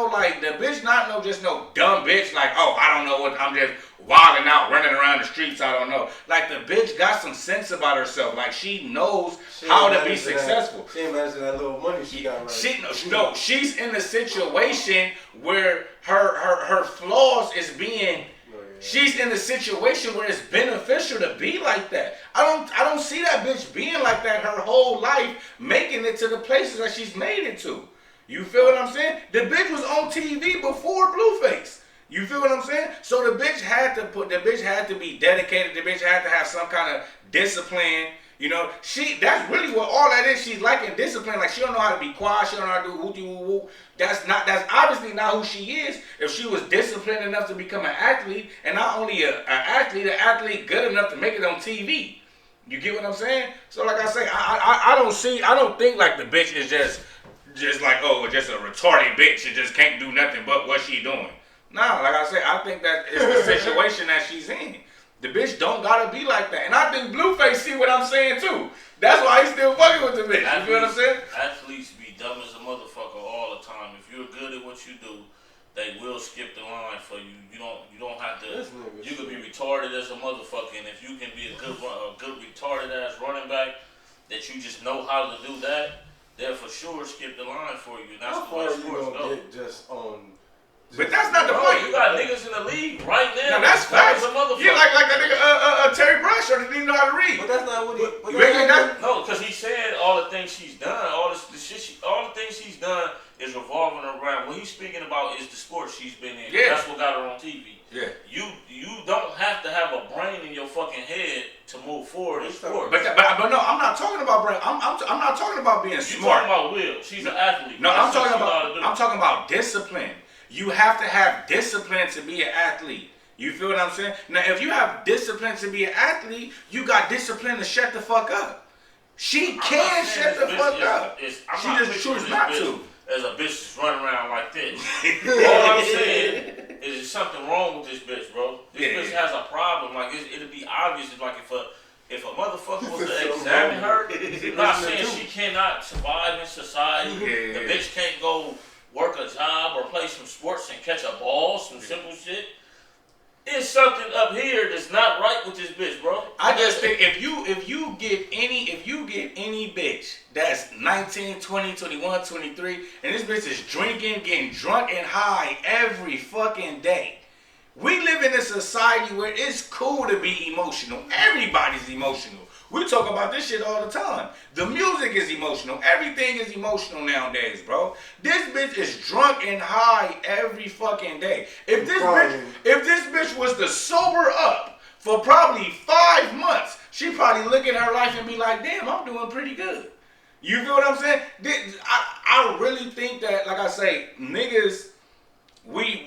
just no dumb bitch like, oh, I don't know what, I'm just wilding out, running around the streets, I don't know. Like, the bitch got some sense about herself. Like, she knows how to be successful. She ain't managing that little money she got right. She's in a situation where her flaws is being. She's in a situation where it's beneficial to be like that. I don't see that bitch being like that her whole life, making it to the places that she's made it to. You feel what I'm saying? The bitch was on TV before Blueface. You feel what I'm saying? So the bitch had to be dedicated. The bitch had to have some kind of discipline. You know, that's really what all that is. She's lacking discipline. Like, she don't know how to be quiet. She don't know how to do hooty woo woo. That's obviously not who she is. If she was disciplined enough to become an athlete, and not only an athlete good enough to make it on TV. You get what I'm saying? So like I say, I don't think like the bitch is just like, oh, just a retarded bitch and just can't do nothing but what she doing. Nah, like I say, I think that it's the situation that she's in. The bitch don't gotta be like that. And I think Blueface see what I'm saying too. That's why he's still fucking with the bitch. You feel what I'm saying? Athletes be dumb as a motherfucker all the time. If you're good at what you do, they will skip the line for you. You don't have to. You could be retarded as a motherfucker, and if you can be a good retarded ass running back that you just know how to do that, they'll for sure skip the line for you. And that's the way sports go. Just on. But that's not the point. You got niggas in the league right now. No, that's facts. Yeah, like that nigga Terry Bradshaw didn't even know how to read. But that's not what he. No, because he said all the things she's done, all the things she's done is revolving around. What he's speaking about is the sport she's been in. Yeah. That's what got her on TV. Yeah. You don't have to have a brain in your fucking head to move forward in sports. But no, I'm not talking about brain. I'm not talking about being smart. You talking about will? She's an athlete. No, I'm talking about discipline. You have to have discipline to be an athlete. You feel what I'm saying? Now, if you have discipline to be an athlete, you got discipline to shut the fuck up. She can shut the fuck up. She just chooses not to. As a bitch just running around like this. All I'm saying is there's something wrong with this bitch, bro. This bitch has a problem. Like, it'll be obvious. Like, if a motherfucker was to examine her, I'm not saying she cannot survive in society. Yeah. The bitch can't go work a job or play some sports and catch a ball, some simple shit. It's something up here that's not right with this bitch, bro. I just think if you get any bitch that's 19, 20, 21, 23, and this bitch is drinking, getting drunk and high every fucking day. We live in a society where it's cool to be emotional. Everybody's emotional. We talk about this shit all the time. The music is emotional. Everything is emotional nowadays, bro. This bitch is drunk and high every fucking day. If this bitch was to sober up for probably 5 months, she'd probably look at her life and be like, damn, I'm doing pretty good. You feel what I'm saying? I really think that, like I say, niggas, we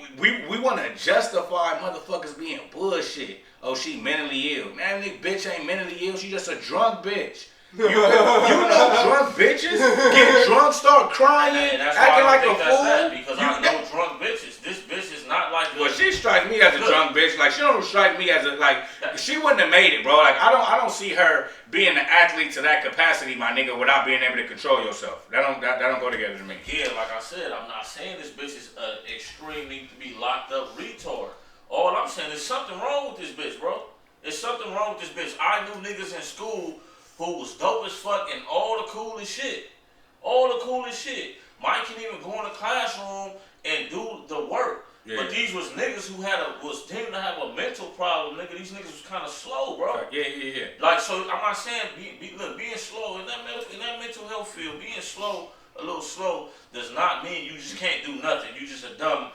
want to justify motherfuckers being bullshit. oh, she mentally ill. Man, this bitch ain't mentally ill. She just a drunk bitch. You know drunk bitches get drunk, start crying, acting like a fool. Because I know drunk bitches. This bitch is not like. Well, she strikes me as a drunk bitch. Like she don't strike me as a like. She wouldn't have made it, bro. Like I don't see her being an athlete to that capacity, my nigga, without being able to control yourself. That don't go together to me. Yeah, like I said, I'm not saying this bitch is extremely to be locked up retard. All I'm saying is something wrong with this bitch, bro. There's something wrong with this bitch. I knew niggas in school who was dope as fuck and all the coolest shit. All the coolest shit. Mike can even go in the classroom and do the work. Yeah. But these was niggas who was deemed to have a mental problem, nigga. These niggas was kind of slow, bro. Yeah. Like, so I'm not saying, look, being slow in that mental health field, being slow, a little slow, does not mean you just can't do nothing. You just a dumb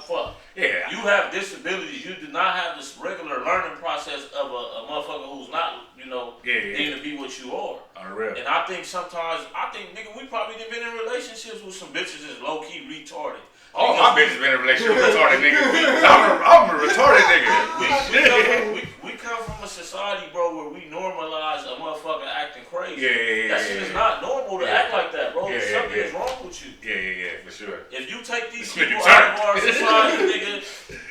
fuck. Yeah. You have disabilities. You do not have this regular learning process of a motherfucker who's not, deemed to be what you are. Unreal. And I think sometimes, nigga, we probably done been in relationships with some bitches that's low-key retarded. All my bitches been in a relationship with retarded niggas. I'm a retarded nigga. We come from a society, bro, where we normalize a motherfucker acting crazy. Yeah. That shit is not normal to act like that, bro. Something is wrong with you. Yeah, for sure. If you take these people out of our society, nigga,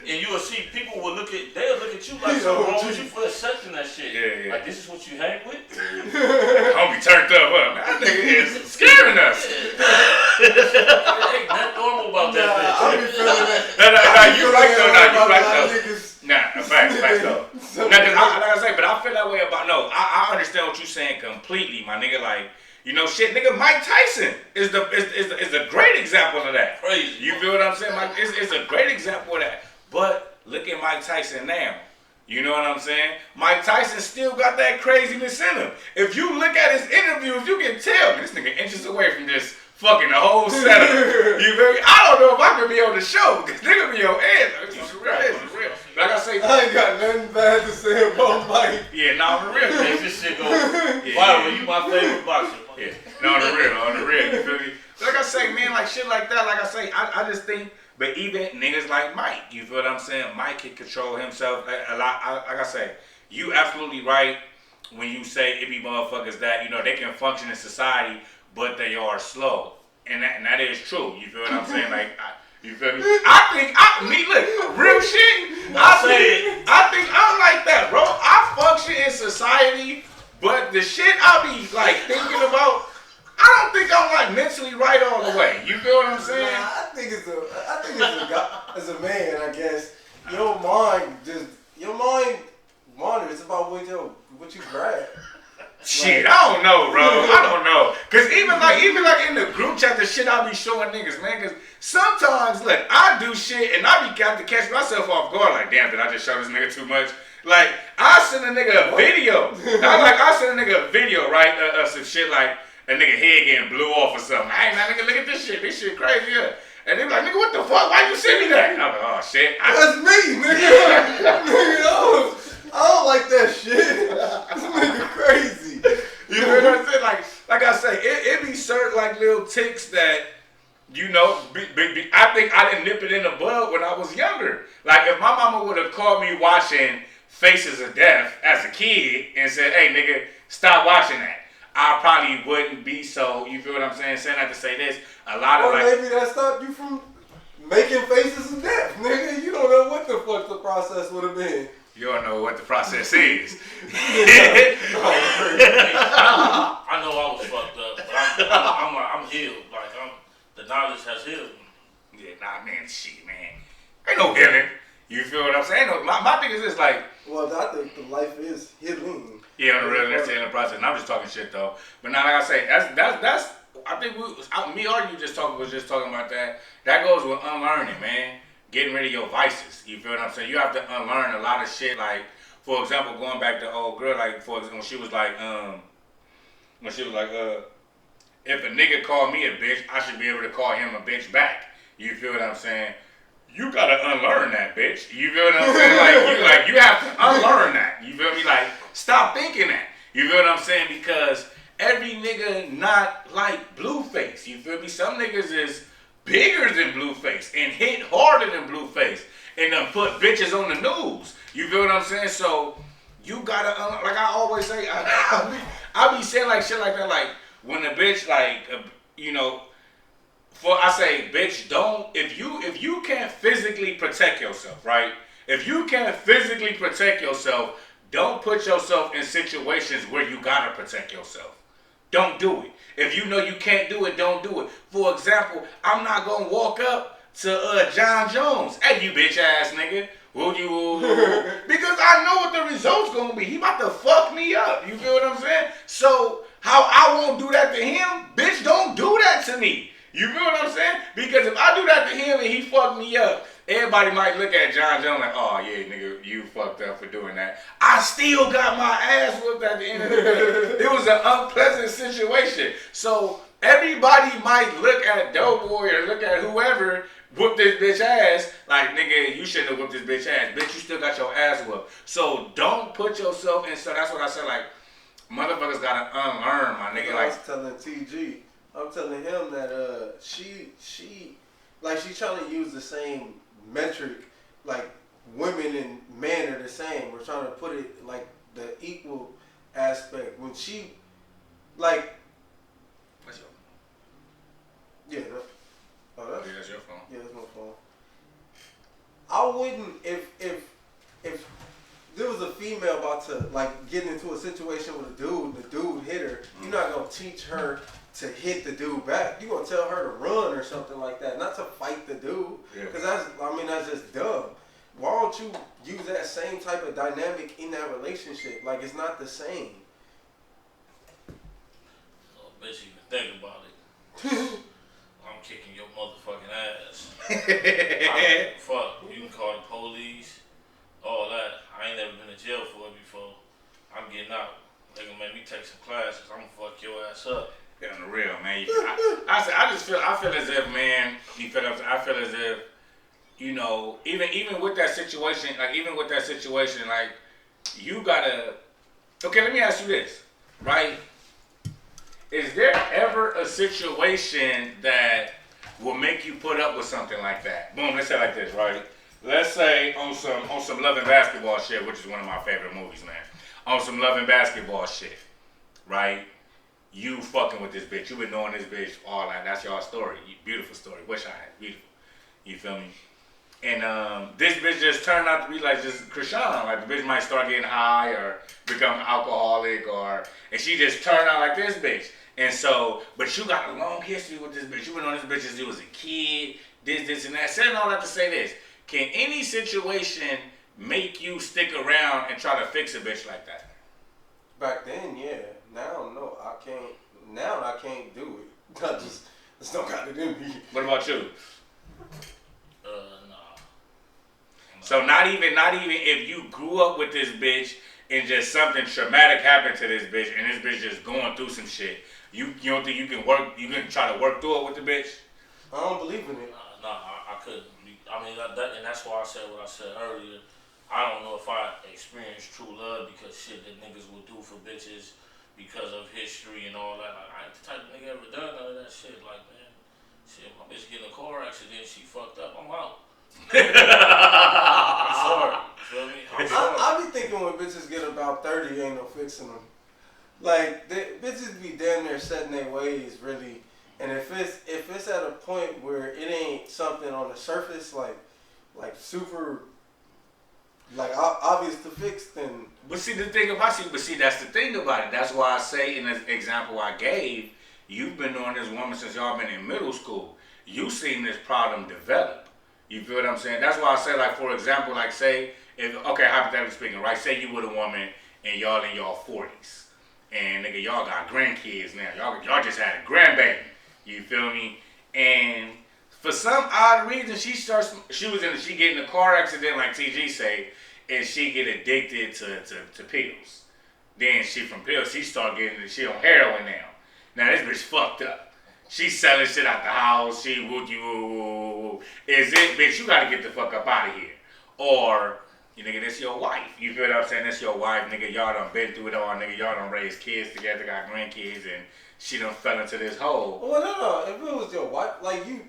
and you will see people they'll look at you like something wrong with you for accepting that shit. Yeah. Like, this is what you hang with? I'm be turned up. That nigga is scaring us. There ain't nothing normal about that. I be feeling that. You right though. Facts though. Like I say, but I feel that way about I understand what you're saying completely, my nigga. Like, shit, nigga, Mike Tyson is a great example of that. Crazy. You feel what I'm saying? It's a great example of that. But look at Mike Tyson now. You know what I'm saying? Mike Tyson still got that craziness in him. If you look at his interviews, you can tell this nigga inches away from just fucking the whole setup. You feel me? I don't know if I could be on the show because nigga be on air. Like, it's real. Like I say, I ain't got nothing bad to say about Mike. Yeah, for real. This shit go viral. You my favorite boxer. Yeah, on the real. You feel me? Like I say, man, like shit like that. Like I say, I just think. But even niggas like Mike, you feel what I'm saying? Mike can control himself a lot. Like I say, you absolutely right when you say it be motherfuckers that they can function in society, but they are slow, and that is true. You feel what I'm saying? Like, you feel me? Look, real shit. I think I'm like that, bro. I function in society, but the shit I be like thinking about, I don't think I'm like mentally right all the way. You feel what I'm saying? I think it's as a man, I guess, your mind wanders about what you grab. Shit, I don't know, bro. I don't know. Cause even like in the group chat, the shit I be showing niggas, man. Cause sometimes, look, I do shit and I be got to catch myself off guard. Like, damn, did I just show this nigga too much? Like, I send a nigga a video. I send a nigga a video, right? Of some shit like a nigga head getting blew off or something. Hey, man, nigga, look at this shit. This shit crazy, yeah. And they be like, nigga, what the fuck? Why you send me that? I'm like, oh shit. That's me, nigga. I don't like that shit. This nigga crazy. You know what I'm saying? Like I say, it be certain like little ticks that, I think I didn't nip it in the bud when I was younger. Like if my mama would have caught me watching Faces of Death as a kid and said, hey nigga, stop watching that, I probably wouldn't be so, you feel what I'm saying? Saying that to say this, a lot of maybe that stopped you from making Faces of Death, nigga. You don't know what the fuck the process would have been. You don't know what the process is. I know I was fucked up, but I'm healed. Like the knowledge has healed me. Yeah, man, shit, man. Ain't no healing. You feel what I'm saying? My thing is this, like. Well, I think the life is healing. Yeah, on the real, that's the healing process. And I'm just talking shit though. But now, like I say, that's. I think me or you was just talking about that. That goes with unlearning, man. Getting rid of your vices. You feel what I'm saying? You have to unlearn a lot of shit. Like, for example, going back to old girl, like, for example, when she was like, if a nigga called me a bitch, I should be able to call him a bitch back. You feel what I'm saying? You gotta unlearn that, bitch. You feel what I'm saying? You have to unlearn that. You feel me? Like, stop thinking that. You feel what I'm saying? Because every nigga not like Blueface. You feel me? Some niggas is bigger than Blueface and hit harder than Blueface. and done put bitches on the news. You feel what I'm saying? So you gotta, like I always say, I be saying like shit like that, like when a bitch like, I say, bitch, don't, if you can't physically protect yourself, right? If you can't physically protect yourself, don't put yourself in situations where you gotta protect yourself. Don't do it. If you know you can't do it, don't do it. For example, I'm not gonna walk up to John Jones. Hey, you bitch ass nigga. Because I know what the result's gonna be. He about to fuck me up. You feel what I'm saying? So how I won't do that to him, bitch, don't do that to me. You feel what I'm saying? Because if I do that to him and he fucked me up, everybody might look at John Jones like, oh yeah, nigga, you fucked up for doing that. I still got my ass whooped at the end of the day. It was an unpleasant situation. So everybody might look at Doughboy or look at whoever whoop this bitch ass, like, nigga, you shouldn't have whooped this bitch ass. Bitch, you still got your ass whooped. So don't put yourself in, so that's what I said, like, motherfuckers gotta unlearn, my nigga. I was telling TG, I'm telling him that she's trying to use the same metric, like women and men are the same. We're trying to put it like the equal aspect. When she, like, What's your yeah, that's your phone. Yeah, that's my phone. I wouldn't, if there was a female about to like get into a situation with a dude, and the dude hit her, you're not gonna teach her to hit the dude back. You're gonna tell her to run or something like that, not to fight the dude. Because that's just dumb. Why don't you use that same type of dynamic in that relationship? Like, it's not the same. Oh, bitch, even think about it. I'm kicking your motherfucking ass. Fuck, you can call the police, all that. I ain't never been to jail for it before. I'm getting out. They gonna make me take some classes. I'm gonna fuck your ass up. Yeah, on the real, man. I feel as if, man, I feel as if, you know, even with that situation, like, you gotta, okay, let me ask you this, right? Is there ever a situation that will make you put up with something like that? Boom, let's say like this, right? Let's say on some Love and Basketball shit, which is one of my favorite movies, man. On some Love and Basketball shit, right? You fucking with this bitch. You been knowing this bitch all that. That's y'all story. Beautiful story. Wish I had. Beautiful. You feel me? And this bitch just turned out to be like just Krishan. Like, the bitch might start getting high or become alcoholic, and she just turned out like this bitch. And so, but you got a long history with this bitch. You been on this bitch since you was a kid, this, and that. Saying all that to say this, can any situation make you stick around and try to fix a bitch like that? Back then, yeah. Now, no, I can't. Now I can't do it. It's not got to do me. What about you? Nah. So not even if you grew up with this bitch and just something traumatic happened to this bitch and this bitch just going through some shit, you don't think you can try to work through it with the bitch? I don't believe in it. I couldn't. I mean, and that's why I said what I said earlier. I don't know if I experienced true love because shit that niggas would do for bitches because of history and all that. Like, I ain't the type of nigga ever done none of that shit. Like, man, shit, my bitch get in a car accident, she fucked up, I'm out. I'm sorry. You feel me? I'm sorry. I be thinking when bitches get about 30, ain't no fixing them. Like, bitches be damn near setting their ways, really. And if it's at a point where it ain't something on the surface, like super, like obvious to fix, then. But see that's the thing about it. That's why I say in the example I gave, you've been knowing this woman since y'all been in middle school. You seen this problem develop. You feel what I'm saying? That's why I say, like, for example, like, say, hypothetically speaking, right? Say you with a woman and y'all in y'all 40s. And, nigga, y'all got grandkids now. Y'all just had a grandbaby. You feel me? And for some odd reason, she get in a car accident, like TG say, and she get addicted to pills. Then she start getting, she on heroin now. Now this bitch fucked up. She selling shit out the house. She woo. Is it, bitch, you gotta get the fuck up out of here. Or, you nigga, this your wife. You feel what I'm saying? This your wife, nigga. Y'all done been through it all, nigga. Y'all done raised kids together, got grandkids, and she done fell into this hole. Well, no. If it was your wife, like, you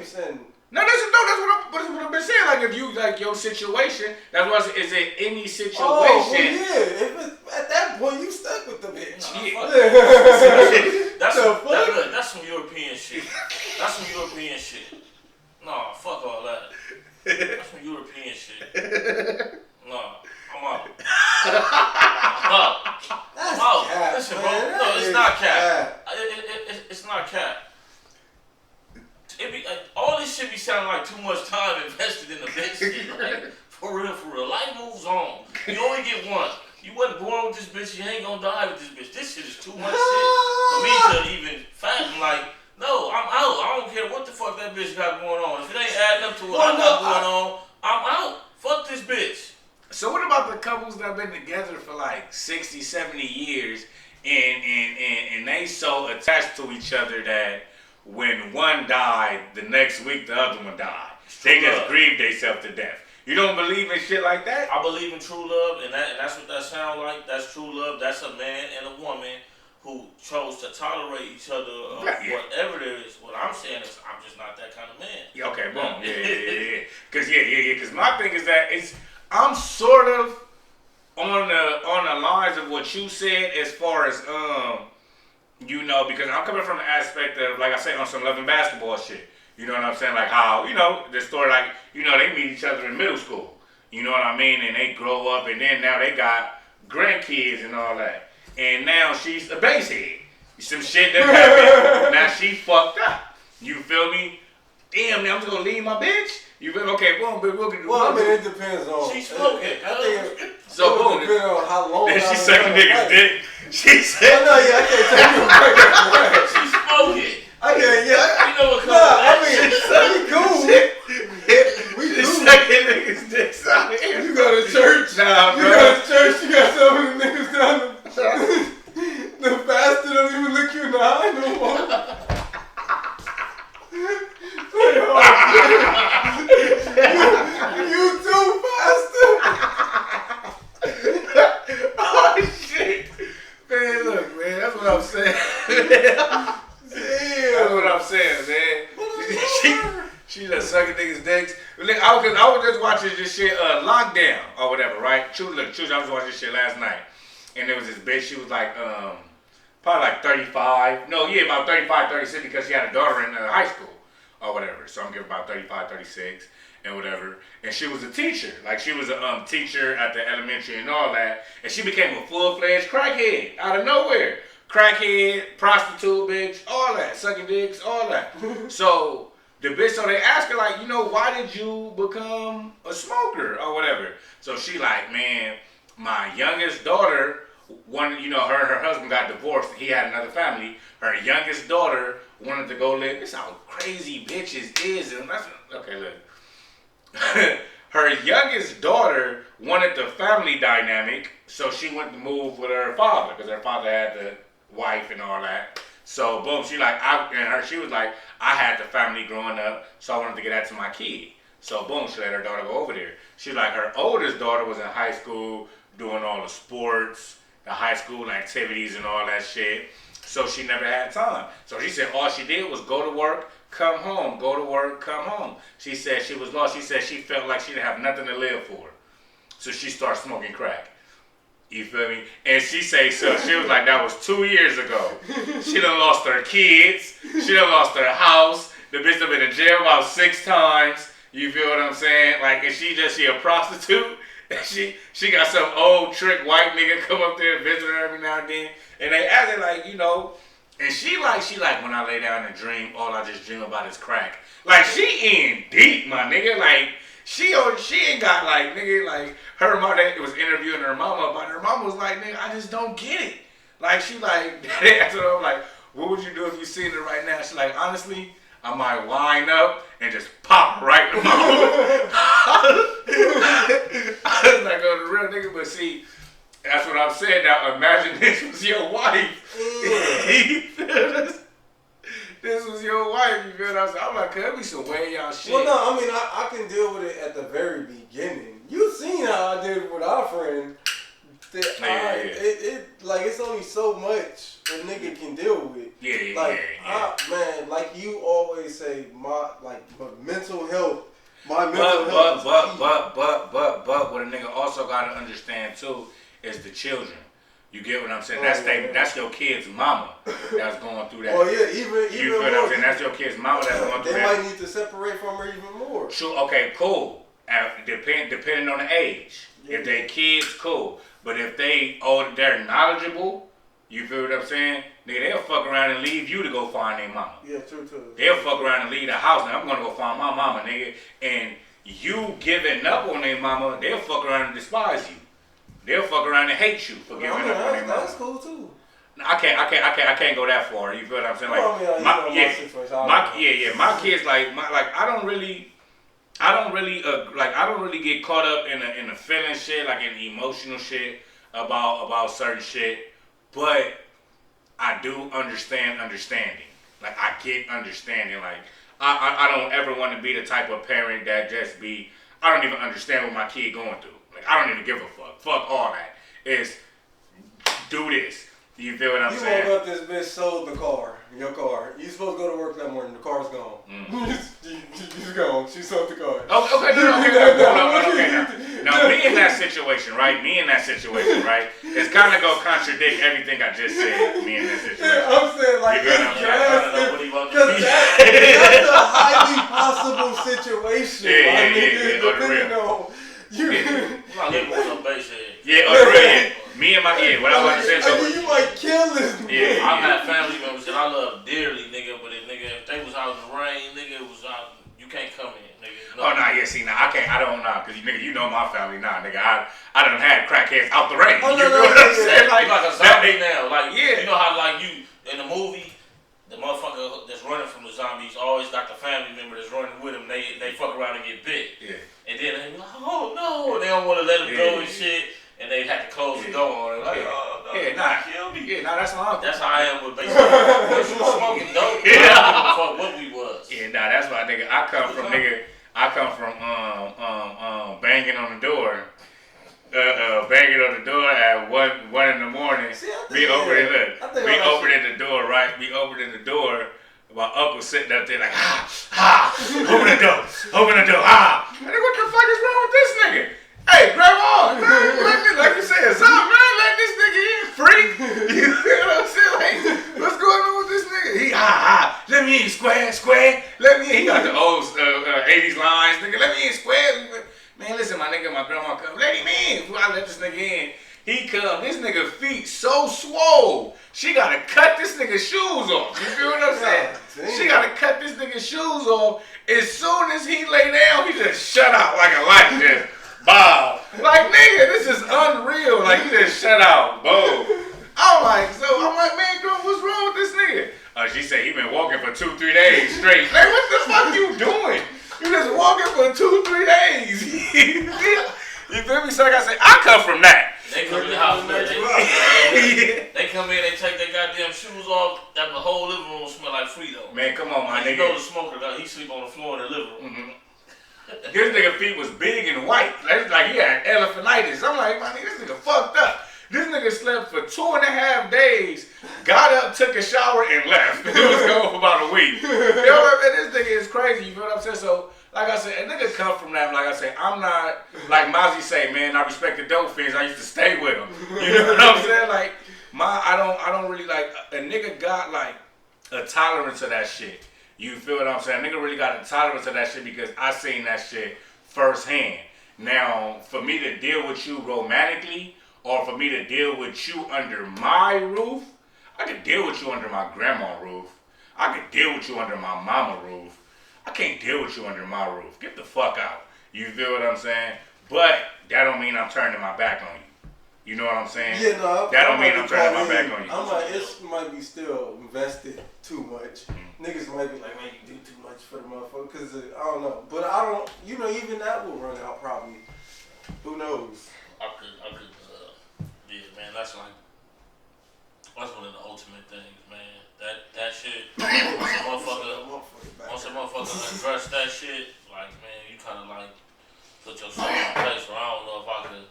saying That's what I've been saying. Like if you like your situation, that's what is it any situation? Oh, well, yeah. If it's, at that point you stuck with the bitch. Nah, Yeah. that's some European shit. That's some European shit. Nah, fuck all that. That's some European shit. Nah, I'm out. I'm out. Cap, Listen, bro. man, No, it's not cap. cap. It's not cap. All this shit be sounding like too much time invested in the bitch shit. Like, for real. Life moves on. You only get one. You wasn't born with this bitch. You ain't gonna die with this bitch. This shit is too much shit for me to even fathom. Like, no, I'm out. I don't care what the fuck that bitch got going on. If it ain't adding up to what I got going on, I'm out. Fuck this bitch. So what about the couples that have been together for like 60, 70 years and they so attached to each other that when one died, the next week the other one died. They just grieved themselves to death. You don't believe in shit like that? I believe in true love, and that's what that sounds like. That's true love. That's a man and a woman who chose to tolerate each other, whatever it is. What I'm saying is, I'm just not that kind of man. Yeah, okay, boom. Yeah. Because my thing is that I'm sort of on the lines of what you said as far as you know, because I'm coming from the aspect of, like I said, on some Love and Basketball shit. You know what I'm saying? Like how, you know, the story, like, you know, they meet each other in middle school. You know what I mean? And they grow up, and then now they got grandkids and all that. And now she's a basehead. Some shit that happened. Now she fucked up. You feel me? Damn, now I'm just gonna leave my bitch? You feel me? Okay, boom, but we'll get Well, I mean, it depends on. She's smoking. I think so boom. Depending on how long. Then she sucking niggas' dick. She said. Oh no, yeah, I can't take you back. She's smoking. I can't, yeah. You know what comes I with mean, that shit. we cool. She sucking niggas' dicks out here. You go to church. Nah, You bro. go to church. You got some of the niggas down the pastor don't even look you in the eye no more. You too, pastor. Oh shit, man! Look, man, that's what I'm saying. Damn. That's what I'm saying, man. She just sucking niggas' dicks. I was just watching this shit, Lockdown or whatever, right? Truly, I was watching this shit last night, and there was this bitch. She was like, probably like 35. No, yeah, about 35, 36 because she had a daughter in high school or whatever. So I'm giving about 35, 36 and whatever. And she was a teacher. Like she was a teacher at the elementary and all that. And she became a full-fledged crackhead out of nowhere. Crackhead, prostitute, bitch, all that. Sucking dicks, all that. So the bitch, so they ask her like, you know, why did you become a smoker or whatever? So she like, man, my youngest daughter, you know, her husband got divorced and he had another family. Her youngest daughter wanted to go live. This how crazy bitches is. And that's, okay, look. Her youngest daughter wanted the family dynamic, so she went to move with her father because her father had the wife and all that. So boom, she was like, I had the family growing up, so I wanted to get that to my kid. So boom, she let her daughter go over there. She like, her oldest daughter was in high school doing all the sports, the high school activities and all that shit. So she never had time. So she said all she did was go to work, come home, go to work, come home. She said she was lost. She said she felt like she didn't have nothing to live for. So she started smoking crack. You feel me? And she say, so she was like, that was 2 years ago. She done lost her kids. She done lost her house. The bitch done been in jail about 6 times. You feel what I'm saying? Like, and she a prostitute. And she got some old trick white nigga come up there and visit her every now and then. And they ask her like, you know, and she like, when I lay down and dream, all I just dream about is crack. Like, she in deep, my nigga. Like, she ain't got like, nigga, like, her mother was interviewing her mama about it. Her mama was like, nigga, I just don't get it. Like, she like, they asked her, like, what would you do if you seen her right now? She like, honestly, I might wind up and just pop her right in the mouth. I was like, oh, the real nigga, but see, that's what I'm saying now. Imagine this was your wife. You feel this? This was your wife, you feel what I'm saying? I'm like, could there be some way y'all shit? Well, no, I mean, I can deal with it at the very beginning. You seen how I did with our friend. Like like it's only so much a nigga can deal with. Yeah, like, yeah. Man, like you always say, my mental health. But what a nigga also gotta understand too is the children. You get what I'm saying? That's your kid's mama that's going through that. Oh yeah, even you feel what I'm saying? That's your kid's mama that's going through that. They might need to separate from her even more. Sure. Okay. Cool. Depending on the age. Yeah. If they kids, cool. But if they're knowledgeable, you feel what I'm saying? Nigga, they'll fuck around and leave you to go find their mama. Yeah, true. They'll fuck around and leave the house. Now I'm gonna go find my mama, nigga. And you giving up on their mama, they'll fuck around and despise you. They'll fuck around and hate you for giving up on their mama. That's cool too. I can't go that far. You feel what I'm saying? Like, my kids like I don't really get caught up in the feeling shit, like in the emotional shit about certain shit, but I do understanding. Like I get understanding. Like I don't ever want to be the type of parent that just be. I don't even understand what my kid going through. Like I don't even give a fuck. Fuck all that. It's do this. You feel what I'm saying? You woke up, this bitch sold your car. You supposed to go to work that morning, the car's gone. She's gone. She sold the car. Okay. Now, me in that situation, right? It's kind of going to contradict everything I just said, me in that situation. Yeah, I'm saying, like, because that's a highly possible situation. Depending on you. I live with some base head. Yeah, me and my what I was about to say. So you might kill this nigga. Yeah, I got family members that I love dearly, nigga. But if they was out in the rain, nigga, it was out. You can't come in, nigga. No. Oh nah, yeah, see, I can't. I don't know, cause nigga, you know my family, nigga. I done had crackheads out the rain. You know what I'm saying? Like a zombie now. Like yeah, you know how like you in the movie. The motherfucker that's running from the zombies always got the family member that's running with him. They fuck around and get bit. Yeah. And then they be like, oh no, they don't want to let him go and shit. And they had to close the door on him. Like, oh no, kill me. Yeah, that's how I am with basically. Smoking dope. I don't give a fuck what we was. Yeah, that's why nigga. I come from banging on the door. Banging on the door at 1 in the morning. We opening the door, right? We opening the door. My uncle sitting up there like, open the door. And then what the fuck is wrong with this nigga? Hey, grandma, like you said, son, man, let this nigga in, freak. You know what I'm saying? Like, what's going on with this nigga? He, let me in, square, let me in. He got the old 80s lines, nigga, let me in, square. Man, listen, my nigga, my grandma come, let him in. Before I let this nigga in, he come, this nigga feet so swole. She gotta cut this nigga's shoes off. You feel what I'm saying? She gotta cut this nigga's shoes off. As soon as he lay down, he just shut out like a light just. Bob. Like, nigga, this is unreal. Like, he just shut out. Boom. I'm like, man, girl, what's wrong with this nigga? She said he been walking for 2-3 days straight. Like, what the fuck you doing? You just walking for 2-3 days. You feel me? So like I said, I come from that. They come in the house, they come in, they take their goddamn shoes off, that the whole living room smell like Frito. Man, come on, my nigga. You know the smoker, he sleep on the floor in the living room. Mm-hmm. This nigga feet was big and white. Like he had elephanitis. I'm like, my nigga, this nigga fucked up. This nigga slept for 2.5 days, got up, took a shower, and left. It was gone for about a week. You know what I mean? This nigga is crazy. You feel what I'm saying? So, like I said, a nigga come from that. Like I said, I'm not, like Mozzie say, man, I respect the dope fiends. I used to stay with them. You know what I'm saying? Like, I don't really like, a nigga got like a tolerance of that shit. You feel what I'm saying? Nigga really got a tolerance of that shit because I seen that shit firsthand. Now, for me to deal with you romantically, or for me to deal with you under my roof, I could deal with you under my grandma's roof. I could deal with you under my mama's roof. I can't deal with you under my roof. Get the fuck out. You feel what I'm saying? But that don't mean I'm turning my back on you. You know what I'm saying? Yeah, no. That don't mean I'm turning my back on you. I'm like, it might be still invested too much. Niggas might be like, man, you do too much for the motherfucker. Because, I don't know. But I don't, even that will run out probably. Who knows? I could, yeah, man, that's one of the ultimate things, man. That shit, once a motherfucker address that shit, like, man, you kind of like, put yourself in a place where I don't know if I could.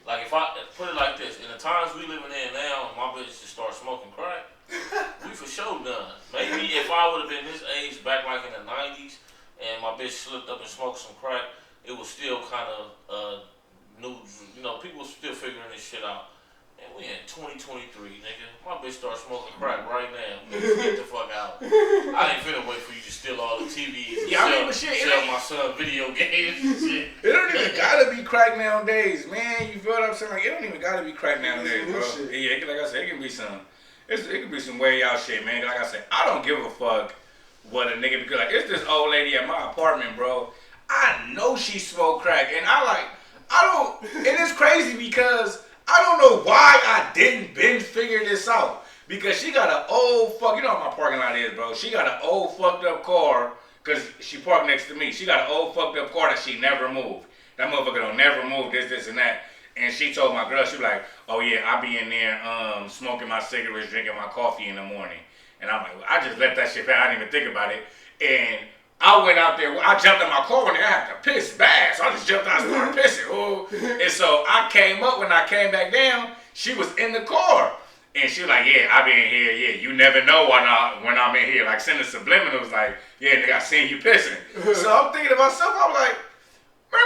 Like if I put it like this, in the times we living in now, my bitch just start smoking crack. We for sure done. Maybe if I would have been this age back like in the 90s, and my bitch slipped up and smoked some crack, it was still kind of new. You know, people still figuring this shit out. And we in 2023, nigga. My bitch start smoking crack right now. Get the fuck out. I ain't finna wait for you to steal all the TVs. Sell my son video games and shit. It don't even gotta be crack nowadays, man. You feel what I'm saying? Like, it don't even gotta be crack nowadays, bro. Yeah, like I said, it can be some. It can be some way out shit, man. Like I said, I don't give a fuck what a nigga, because like it's this old lady at my apartment, bro. I know she smoked crack, and I don't. And it's crazy because I don't know why I didn't figure this out. Because she got an old fuck, you know what my parking lot is, bro. She got an old fucked up car, because she parked next to me. She got an old fucked up car that she never moved. That motherfucker don't never move, this, and that. And she told my girl, she was like, oh yeah, I be in there smoking my cigarettes, drinking my coffee in the morning. And I'm like, well, I just let that shit pass. I didn't even think about it. And I went out there, I jumped in my car when I had to piss bad. So I just jumped out and started pissing. Ooh. And so I came up, when I came back down, she was in the car. And she was like, yeah, I been in here, yeah, you never know when I'm in here. Like sending subliminals like, yeah, nigga, I seen you pissing. So I'm thinking to myself, I was like, man,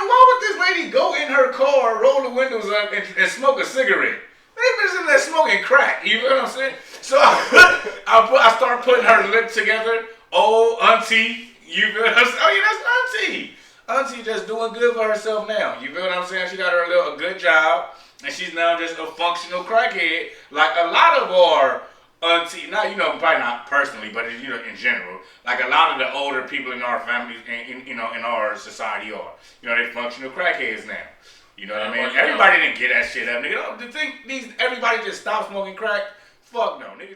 why would this lady go in her car, roll the windows up, and smoke a cigarette? This bitch in there smoking crack, you know what I'm saying? So I start putting her lips together. Oh, auntie, you feel what I'm saying? Oh yeah, that's auntie. Auntie just doing good for herself now. You feel what I'm saying? She got her a good job, and she's now just a functional crackhead. Like a lot of our auntie, not probably not personally, but in general, like a lot of the older people in our families, in our society are, they functional crackheads now. You know what I mean? Everybody didn't get that shit up, nigga. Don't think everybody just stopped smoking crack? Fuck no, nigga.